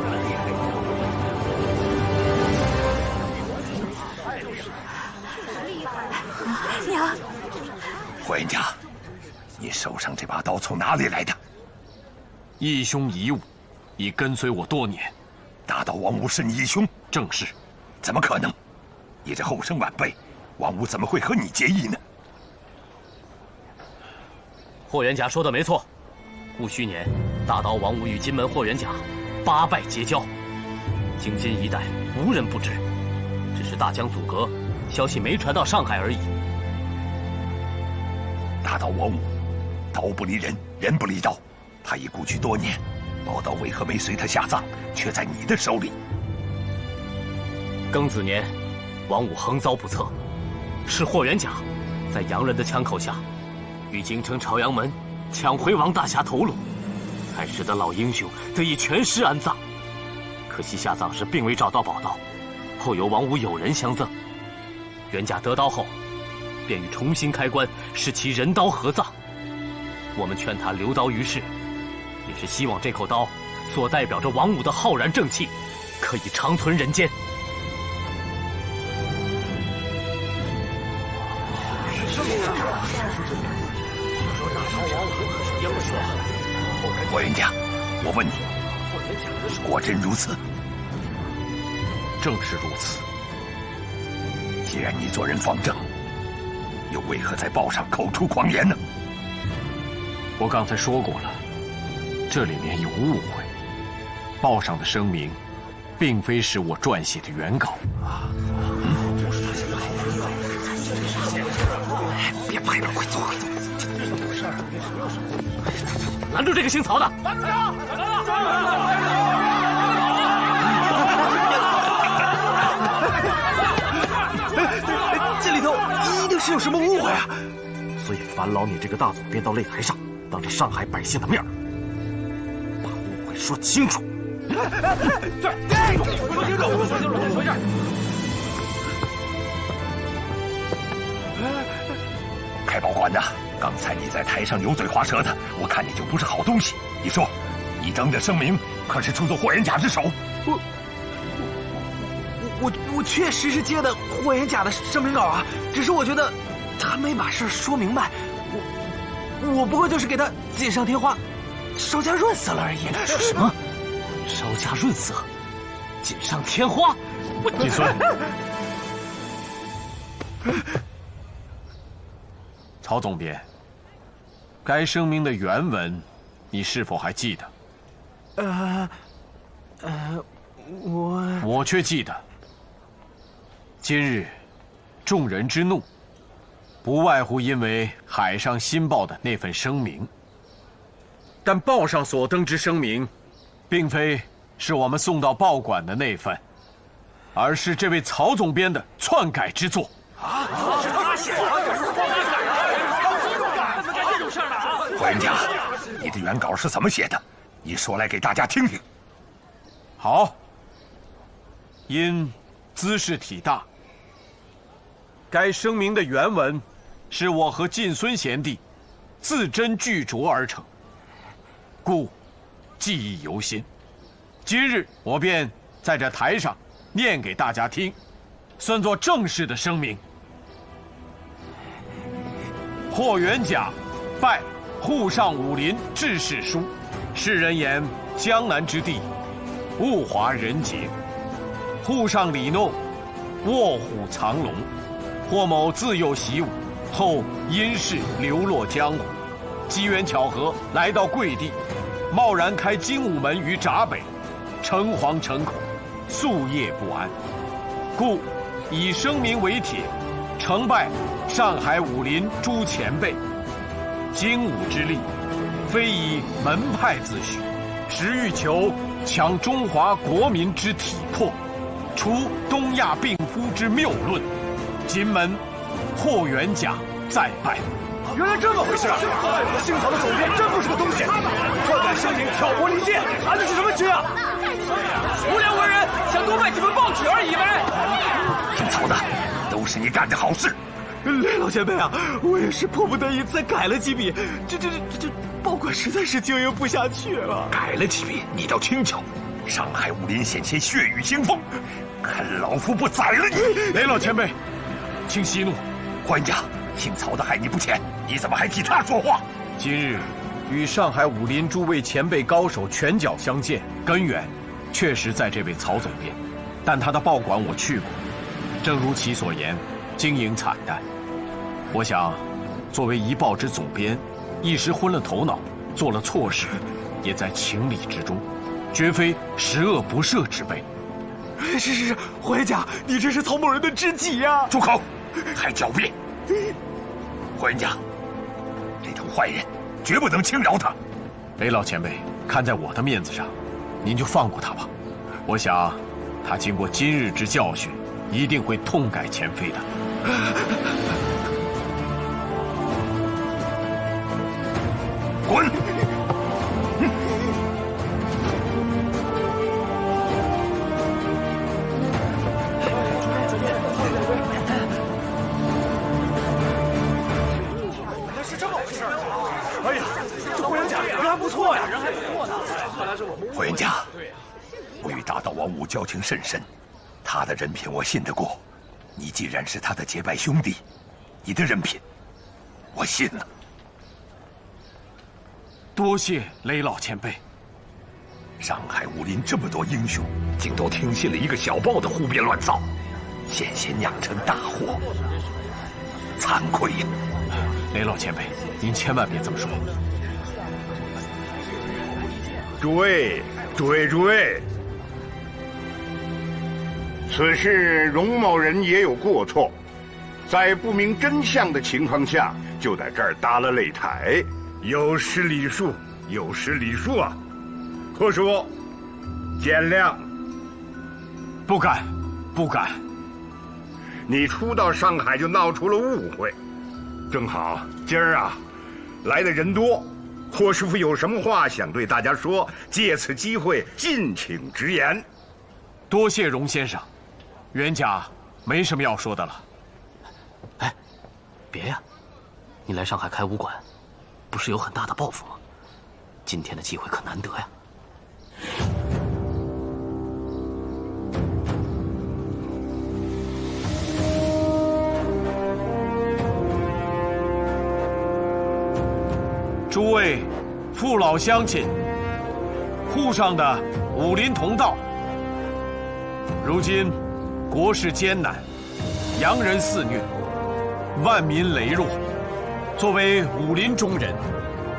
D: 娘，
A: 霍元甲，你手上这把刀从哪里来的？
B: 义兄遗物，已跟随我多年。
A: 大刀王武是你义兄？
B: 正是。
A: 怎么可能？你这后生晚辈，王武怎么会和你结义呢？
J: 霍元甲说的没错，戊戌年，大刀王武与金门霍元甲8拜结交，京津一带无人不知，只是大江阻隔，消息没传到上海而已。
A: 大刀王武，刀不离人，人不离刀，他已故去多年，宝刀为何没随他下葬，却在你的手里？
J: 庚子年，王武横遭不测，是霍元甲在洋人的枪口下，与京城朝阳门抢回王大侠头颅，才使得老英雄得以全尸安葬。可惜下葬时并未找到宝刀，后由王武友人相赠。元甲得刀后，便欲重新开棺，使其人刀合葬。我们劝他留刀于世，也是希望这口刀所代表着王武的浩然正气，可以长存人间。
A: 霍元甲，我问你，果真如此？
B: 正是如此。
A: 既然你做人方正，又为何在报上口出狂言呢？
B: 我刚才说过了，这里面有误会。报上的声明，并非是我撰写的原稿。
H: 别拍了，快走快走！
J: 拦住这个姓曹的！
H: 拦住他！这里头一定是有什么误会啊！所以烦劳你这个大总编到擂台上，当着上海百姓的面，把误会说清楚。
K: 说清楚，怎么回事？
A: 开保管的，刚才你在台上油嘴滑舌的，我看你就不是好东西。你说，你登的声明可是出自霍元甲之手？
C: 我确实是接的霍元甲的声明稿啊，只是我觉得他没把事说明白，我不过就是给他锦上添花，稍加润色了而已。
J: 说什么？稍加润色，锦上添花？
B: 锦孙，曹总编，该声明的原文，你是否还记得？我却记得。今日，众人之怒，不外乎因为海上新报的那份声明。但报上所登之声明，并非是我们送到报馆的那份，而是这位曹总编的篡改之作。
A: 是他写的！霍元甲，你的原稿是怎么写的？你说来给大家听听。
B: 好。因兹事体大，该声明的原文是我和晋孙贤弟字斟句酌而成，故记忆犹新。今日我便在这台上念给大家听，算作正式的声明。霍元甲拜沪上武林志士书，世人言江南之地，物华人杰。沪上里弄，卧虎藏龙。霍某自幼习武，后因事流落江湖，机缘巧合来到贵地，贸然开精武门于闸北，诚惶诚恐，夙夜不安，故以声明为帖，呈拜上海武林诸前辈。精武之力，非以门派自诩，实欲求强中华国民之体魄，除东亚病夫之谬论。今门霍元甲再拜。
G: 原来这么回事啊！姓曹的总编真不是个东西，篡改声明，挑拨离间，安的是什么局啊？
C: 无良文人想多卖几份报纸而已呗。
A: 姓曹的，都是你干的好事。
C: 雷老前辈啊，我也是迫不得已才改了几笔，这报馆实在是经营不下去了。
A: 改了几笔，你倒轻巧。上海武林险些血雨腥风，看老夫不宰了你！
B: 雷老前辈，请息怒。
A: 霍元甲，姓曹的害你不浅，你怎么还替他说话？
B: 今日与上海武林诸位前辈高手拳脚相见，根源确实在这位曹总编，但他的报馆我去过，正如其所言，经营惨淡。我想，作为一报之总编，一时昏了头脑，做了错事，也在情理之中，绝非十恶不赦之辈。
C: 是，霍元甲，你这是曹某人的知己呀！
A: 住口，还狡辩！霍元甲，这头坏人绝不能轻饶他。
B: 雷老前辈，看在我的面子上，您就放过他吧。我想，他经过今日之教训，一定会痛改前非的。
A: 滚！
G: 是这么回事啊！哎呀，这霍元甲人还不错呀，人还不错呢。
A: 霍元甲，我与大道王五交情甚深，他的人品我信得过。你既然是他的结拜兄弟，你的人品我信了。
B: 多谢雷老前辈。
A: 上海武林这么多英雄，竟都听信了一个小报的胡编乱造，险些酿成大祸，惭愧呀！
B: 雷老前辈，您千万别这么说。
I: 诸位，此事容某人也有过错，在不明真相的情况下，就在这儿搭了擂台，
K: 有失礼数啊！霍叔，见谅。
B: 不敢。
I: 你初到上海就闹出了误会，
K: 正好今儿啊，来的人多，霍师傅有什么话想对大家说，借此机会尽请直言。
B: 多谢荣先生，袁家没什么要说的了。
J: 哎，别呀，你来上海开武馆，不是有很大的抱负吗？今天的机会可难得呀。
B: 诸位父老乡亲，沪上的武林同道，如今国事艰难，洋人肆虐，万民羸弱，作为武林中人，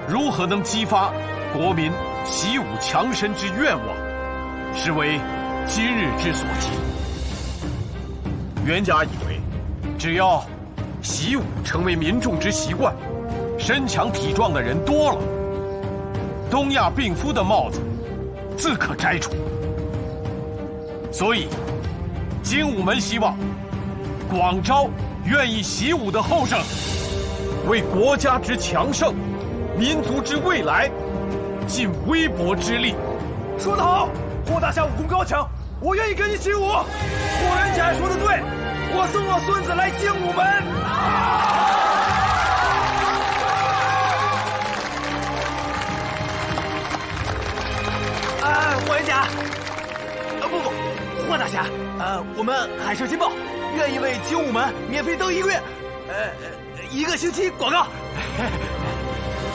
B: 如何能激发国民习武强身之愿望，实为今日之所急。袁家以为，只要习武成为民众之习惯，身强体壮的人多了，东亚病夫的帽子自可摘除。所以，精武门希望广招愿意习武的后生，为国家之强盛、民族之未来尽微薄之力。
G: 说得好，霍大侠武功高强，我愿意跟你习武。霍元甲说的对，我送我孙子来精武门。霍元甲，不，霍大侠，我们海社金报愿意为精武门免费登1个月，1个星期广告。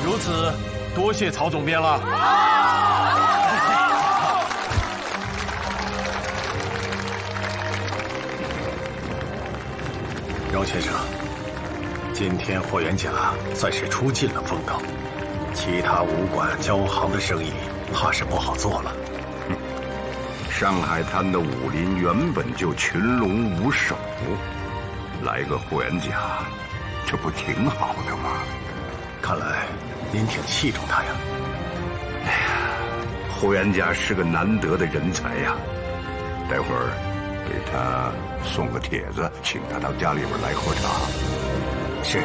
B: 如此，多谢曹总编了。
N: 荣先生，今天霍元甲算是出尽了风头，其他武馆交行的生意怕是不好做了。
I: 上海滩的武林原本就群龙无首，来个霍元甲，这不挺好的吗？
N: 看来您挺器重他呀。
I: 哎呀，霍元甲是个难得的人才呀，待会儿给他送个帖子，请他到家里边来喝茶。
N: 是。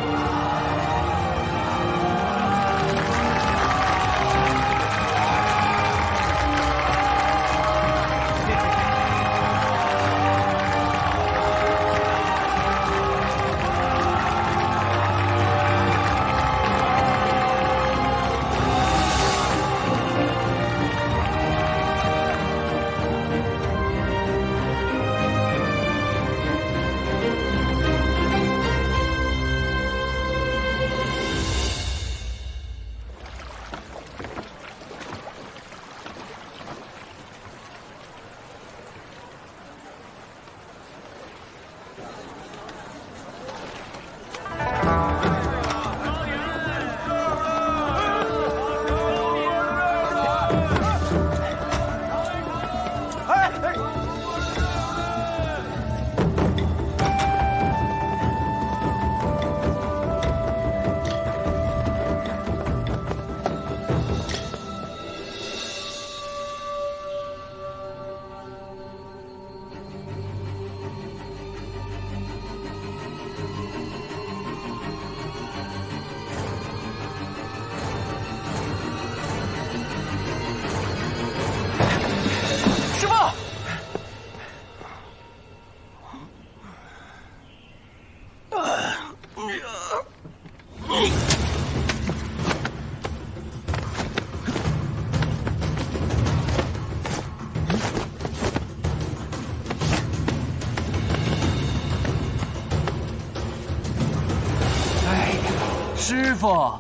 O: 师傅，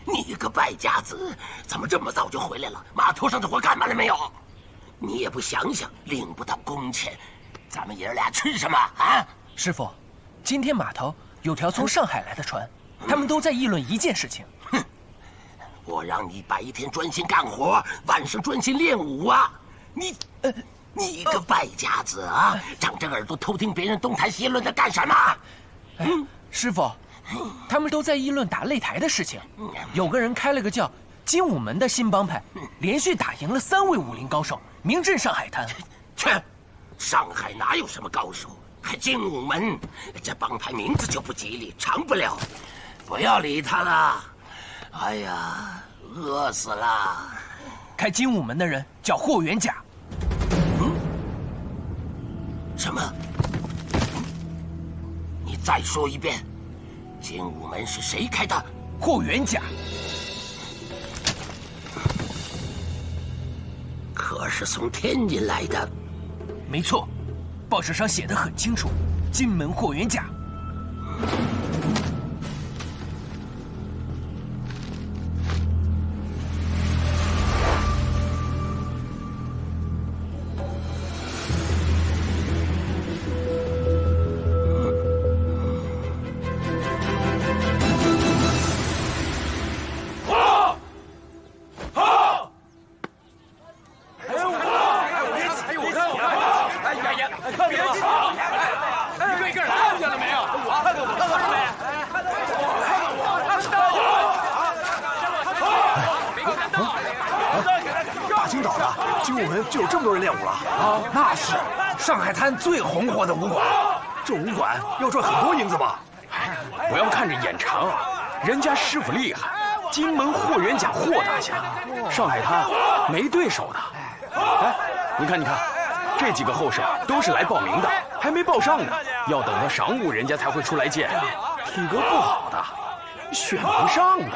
P: 你个败家子，怎么这么早就回来了？码头上的活干完了没有？你也不想想，领不到工钱，咱们爷儿俩吃什么啊？
O: 师傅，今天码头有条从上海来的船，他们都在议论一件事情。
P: 哼，我让你白天专心干活，晚上专心练武啊！你一个败家子啊，长着耳朵偷听别人东谈西论的干什么？
O: 师傅，他们都在议论打擂台的事情。有个人开了个叫精武门的新帮派，连续打赢了3位武林高手，名震上海滩。
P: 切，上海哪有什么高手？还精武门，这帮派名字就不吉利，长不了。不要理他了。哎呀，饿死了。
O: 开精武门的人叫霍元甲。
P: 什么？你再说一遍，精武门是谁开的？
O: 霍元甲。
P: 可是从天津来的。
O: 没错，报纸上写得很清楚，金门霍元甲。
G: 就有这么多人练武了啊！那是上海滩最红火的武馆，这武馆要赚很多银子吧？
C: 不要看着眼馋啊，人家师傅厉害，金门霍元甲霍大侠，上海滩没对手的。哎，你看，这几个后生都是来报名的，还没报上呢，要等到晌午人家才会出来见。体格不好的，选不上的。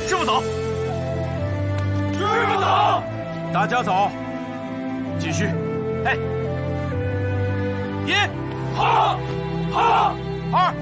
B: 师傅走，师傅走，大家走，继续。哎，1，好，2，好。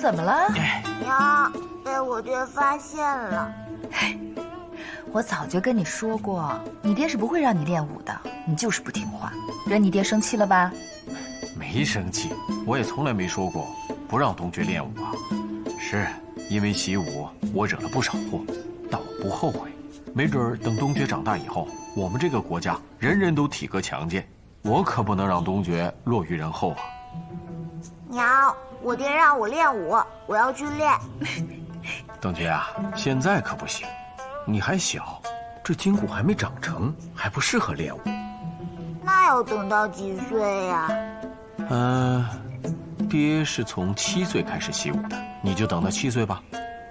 E: 怎么了？
Q: 娘，被我爹发现了。
E: 我早就跟你说过，你爹是不会让你练武的，你就是不听话，惹你爹生气了吧？
B: 没生气，我也从来没说过不让东爵练武啊。是因为习武，我惹了不少祸，但我不后悔。没准等东爵长大以后，我们这个国家人人都体格强健，我可不能让东爵落于人后啊。
Q: 娘，我爹让我练武，我要去练。
B: 东爵啊，现在可不行，你还小，这筋骨还没长成，还不适合练武。
Q: 那要等到几岁呀？
B: 爹是从7岁开始习武的，你就等到7岁吧。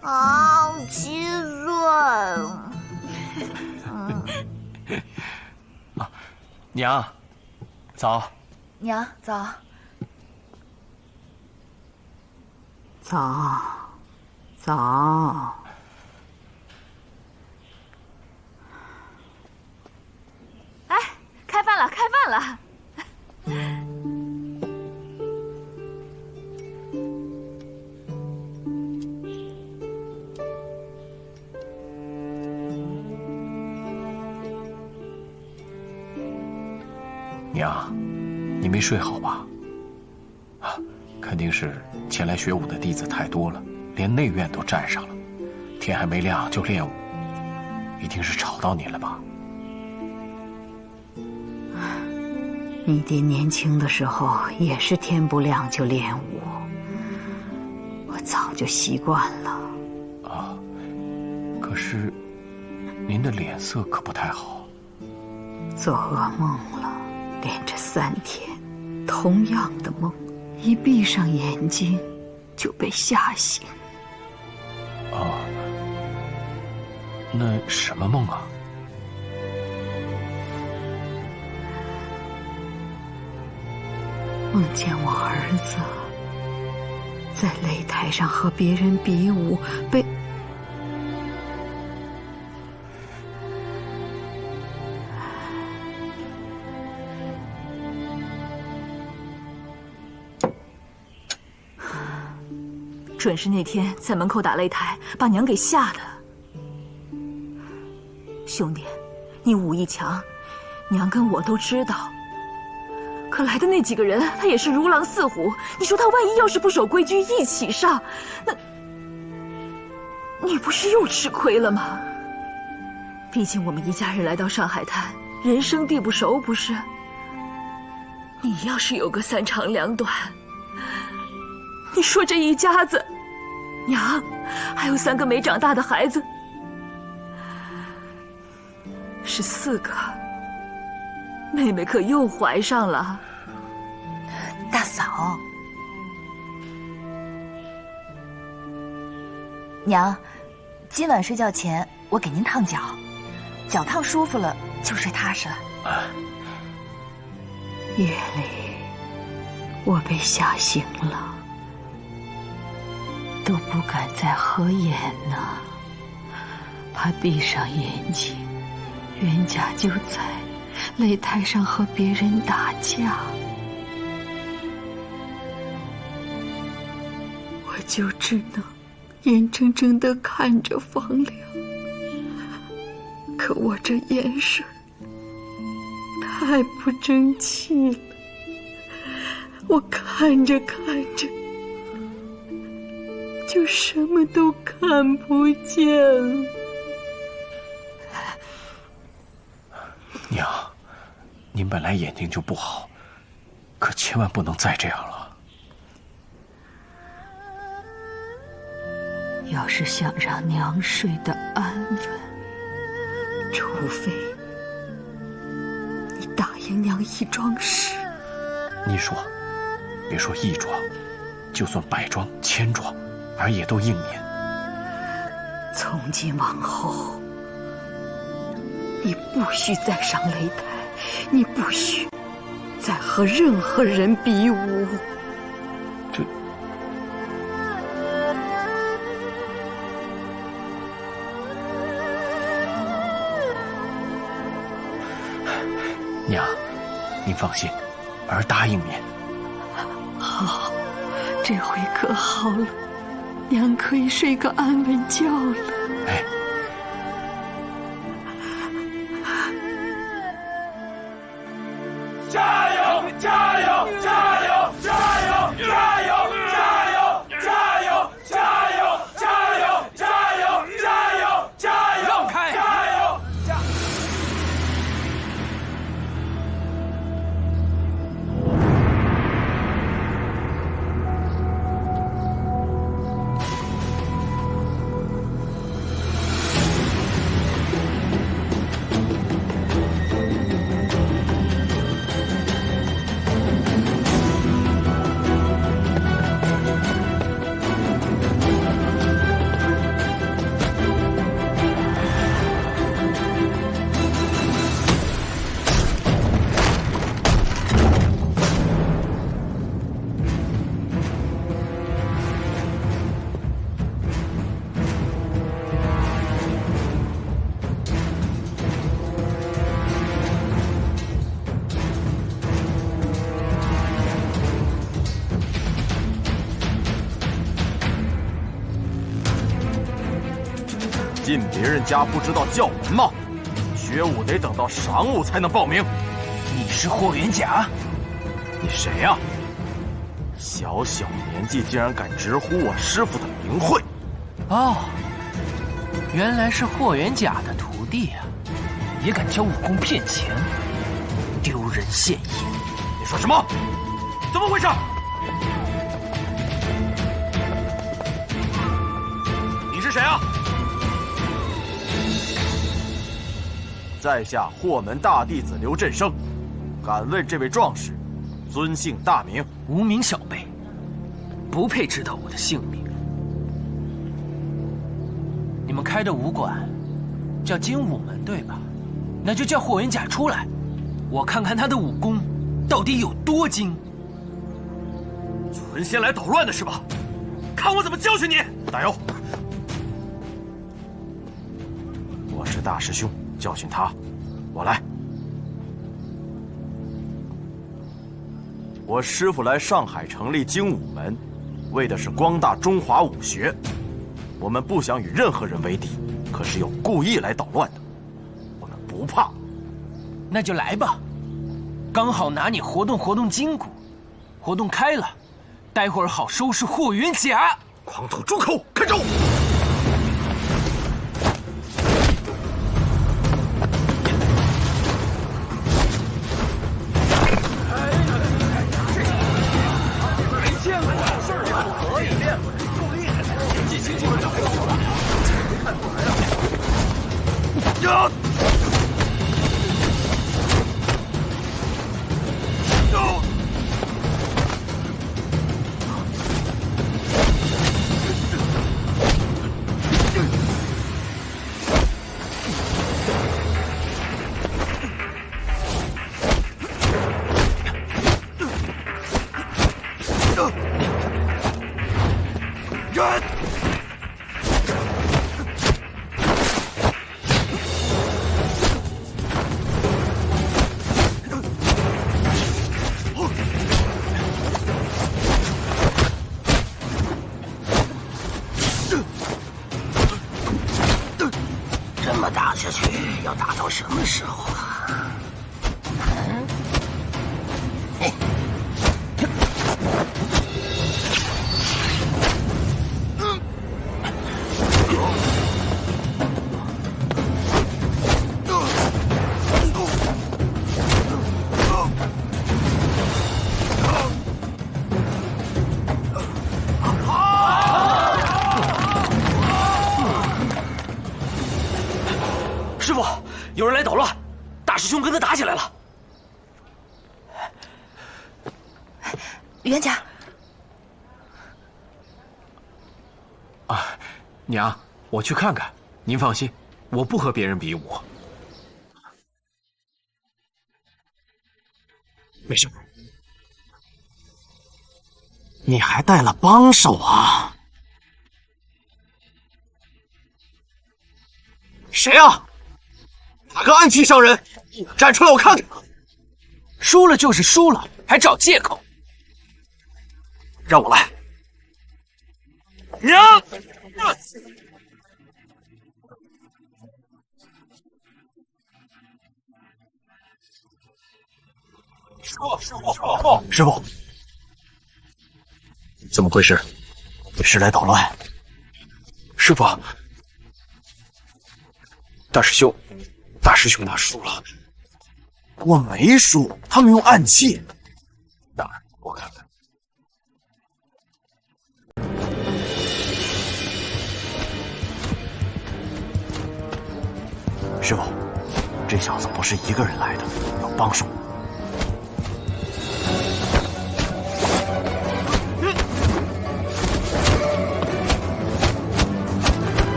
Q: 啊，7岁。
O: 啊，娘，早。
E: 娘早。
M: 早。
D: 哎，开饭了，开饭了！
B: 娘，你没睡好吧？啊，肯定是前来学武的弟子太多了，连内院都占上了，天还没亮就练武，一定是吵到你了吧？
M: 你爹年轻的时候也是天不亮就练武，我早就就习惯了。
B: 啊，可是您的脸色可不太好。
M: 做噩梦了，连着3天，同样的梦，一闭上眼睛就被吓醒。
B: 啊，那什么梦啊？
M: 梦见我儿子在擂台上和别人比武，被
D: 准是那天在门口打擂台，把娘给吓的。兄弟，你武艺强，娘跟我都知道。可来的那几个人，他也是如狼似虎。你说他万一要是不守规矩一起上，那你不是又吃亏了吗？毕竟我们一家人来到上海滩，人生地不熟，不是？你要是有个3长2短，你说这一家子，娘，还有3个没长大的孩子，14个，妹妹可又怀上了。
E: 大嫂，娘，今晚睡觉前我给您烫脚，脚烫舒服了就睡踏实了。
M: 夜里我被吓醒了，都不敢再合眼呢，怕闭上眼睛，冤家就在擂台上和别人打架。我就只能眼睁睁地看着房梁，可我这眼神太不争气了，我看着看着就什么都看不见了。
B: 娘，您本来眼睛就不好，可千万不能再这样了。
M: 要是想让娘睡得安稳，除非你答应娘一桩事。
B: 你说，别说1桩，就算100桩、1000桩，儿也都应您。
M: 从今往后，你不许再上擂台，你不许再和任何人比武。
B: 这……娘，您放心，儿答应您。
M: 好，这回可好了，娘可以睡个安稳觉了。
B: 哎。
K: 加油！加油！加油！加油！加油！加油！加油！加油！加油！加油！加油！加油！
O: 让开！
K: 加油！
H: 进别人家不知道叫门吗？学武得等到晌午才能报名。
O: 你是霍元甲？
H: 你谁呀？小小年纪竟然敢直呼我师父的名讳！
O: 哦，原来是霍元甲的徒弟啊，也敢教武功骗钱，丢人现眼！
H: 你说什么？怎么回事？
C: 谁啊？
H: 在下霍门大弟子刘振生，敢问这位壮士，尊姓大名？
O: 无名小辈，不配知道我的姓名。你们开的武馆叫精武门，对吧？那就叫霍元甲出来，我看看他的武功到底有多精。
H: 存心来捣乱的是吧？看我怎么教训你！大妖，我是大师兄，教训他，我来。我师父来上海成立精武门，为的是光大中华武学。我们不想与任何人为敌，可是有故意来捣乱的，我们不怕。
O: 那就来吧，刚好拿你活动活动筋骨，活动开了，待会儿好收拾霍元甲。
H: 狂吐猪口，看招！
L: 没见过事儿呀，可以练过，够厉害的，年纪轻轻就会做了，没看出来啊！呀！
P: 这么打下去，要打到什么时候啊？
O: 师傅，有人来捣乱，大师兄跟他打起来了。
E: 元甲，
B: 啊，娘，我去看看。您放心，我不和别人比武。
H: 没事。你还带了帮手啊？谁啊？哪个暗器伤人？站出来，我看看。
O: 输了就是输了，还找借口。
H: 让我来。娘！师傅，怎么回事？是来捣乱？
B: 师傅，大师兄他输了。
H: 我没输，他们用暗器。
B: 哪儿？我看看。
H: 师傅，这小子不是一个人来的，有帮手。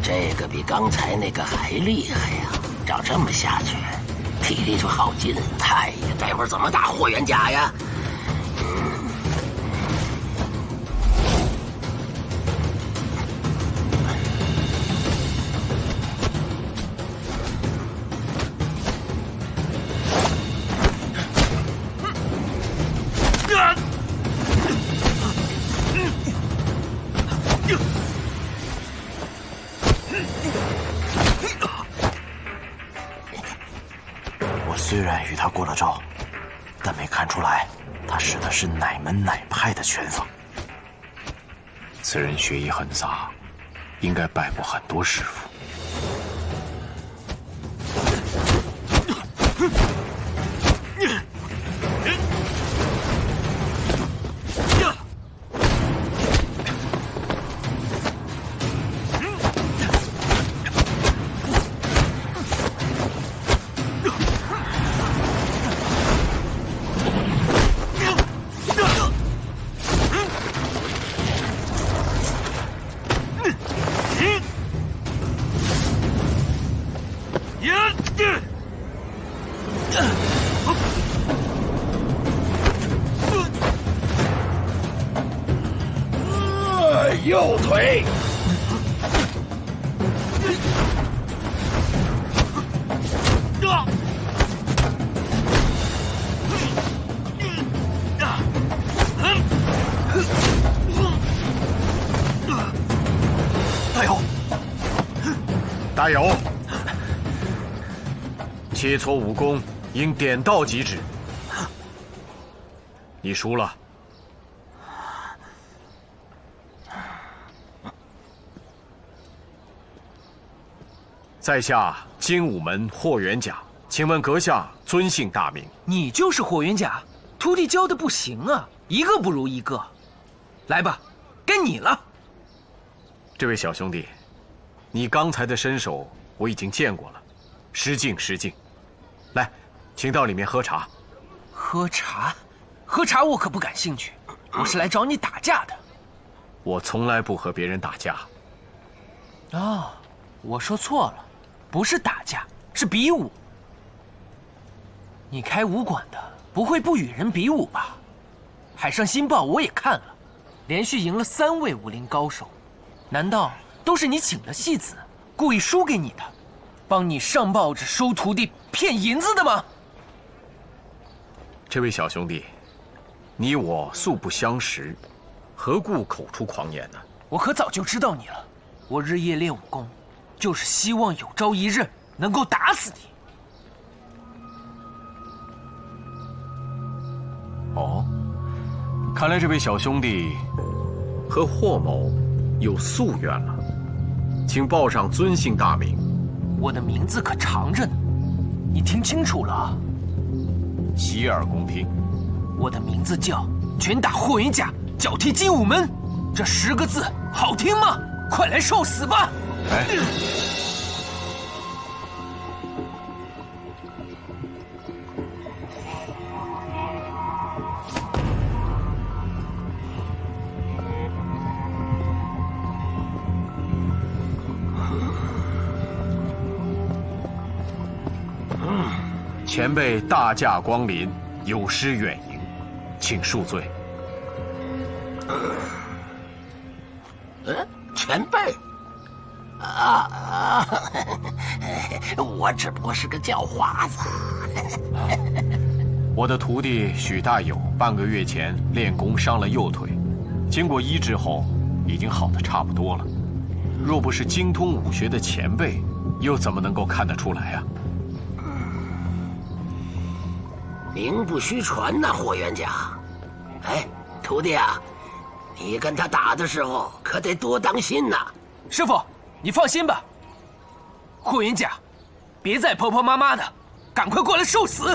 P: 这个比刚才那个还厉害呀！照这么下去，体力就耗尽了。哎呀，待会儿怎么打霍元甲呀？
H: 我虽然与他过了招，但没看出来他使的是哪门哪派的拳法。
B: 此人学艺很杂，应该拜过很多师傅。
P: 右腿。
B: 大友，大友，切磋武功应点到即止。你输了。在下精武门霍元甲，请问阁下尊姓大名？
O: 你就是霍元甲，徒弟教的不行啊，一个不如一个。来吧，该你了。
B: 这位小兄弟，你刚才的身手我已经见过了，失敬失敬。来，请到里面喝茶。
O: 喝茶？喝茶我可不感兴趣，我是来找你打架的。
B: 我从来不和别人打架。
O: 哦，我说错了，不是打架，是比武。你开武馆的，不会不与人比武吧？海上新报我也看了，连续赢了3位武林高手，难道都是你请的戏子，故意输给你的，帮你上报纸收徒弟骗银子的吗？
B: 这位小兄弟，你我素不相识，何故口出狂言呢？
O: 我可早就知道你了，我日夜练武功，就是希望有朝一日能够打死你。
B: 哦，看来这位小兄弟和霍某有夙愿了，请报上尊姓大名。
O: 我的名字可长着呢，你听清楚了啊！
B: 洗耳恭听。
O: 我的名字叫拳打霍元甲，脚踢精武门，这10个字好听吗？快来受死吧！
B: 哎。前辈大驾光临，有失远迎，请恕罪。
P: 前辈，我只不过是个叫花子。
B: 我的徒弟许大友半个月前练功伤了右腿，经过医治后，已经好得差不多了。若不是精通武学的前辈，又怎么能够看得出来啊？
P: 名不虚传呐，霍元甲。哎，徒弟啊，你跟他打的时候可得多当心呐。
O: 师傅，你放心吧。霍元甲，别再婆婆妈妈的，赶快过来受死！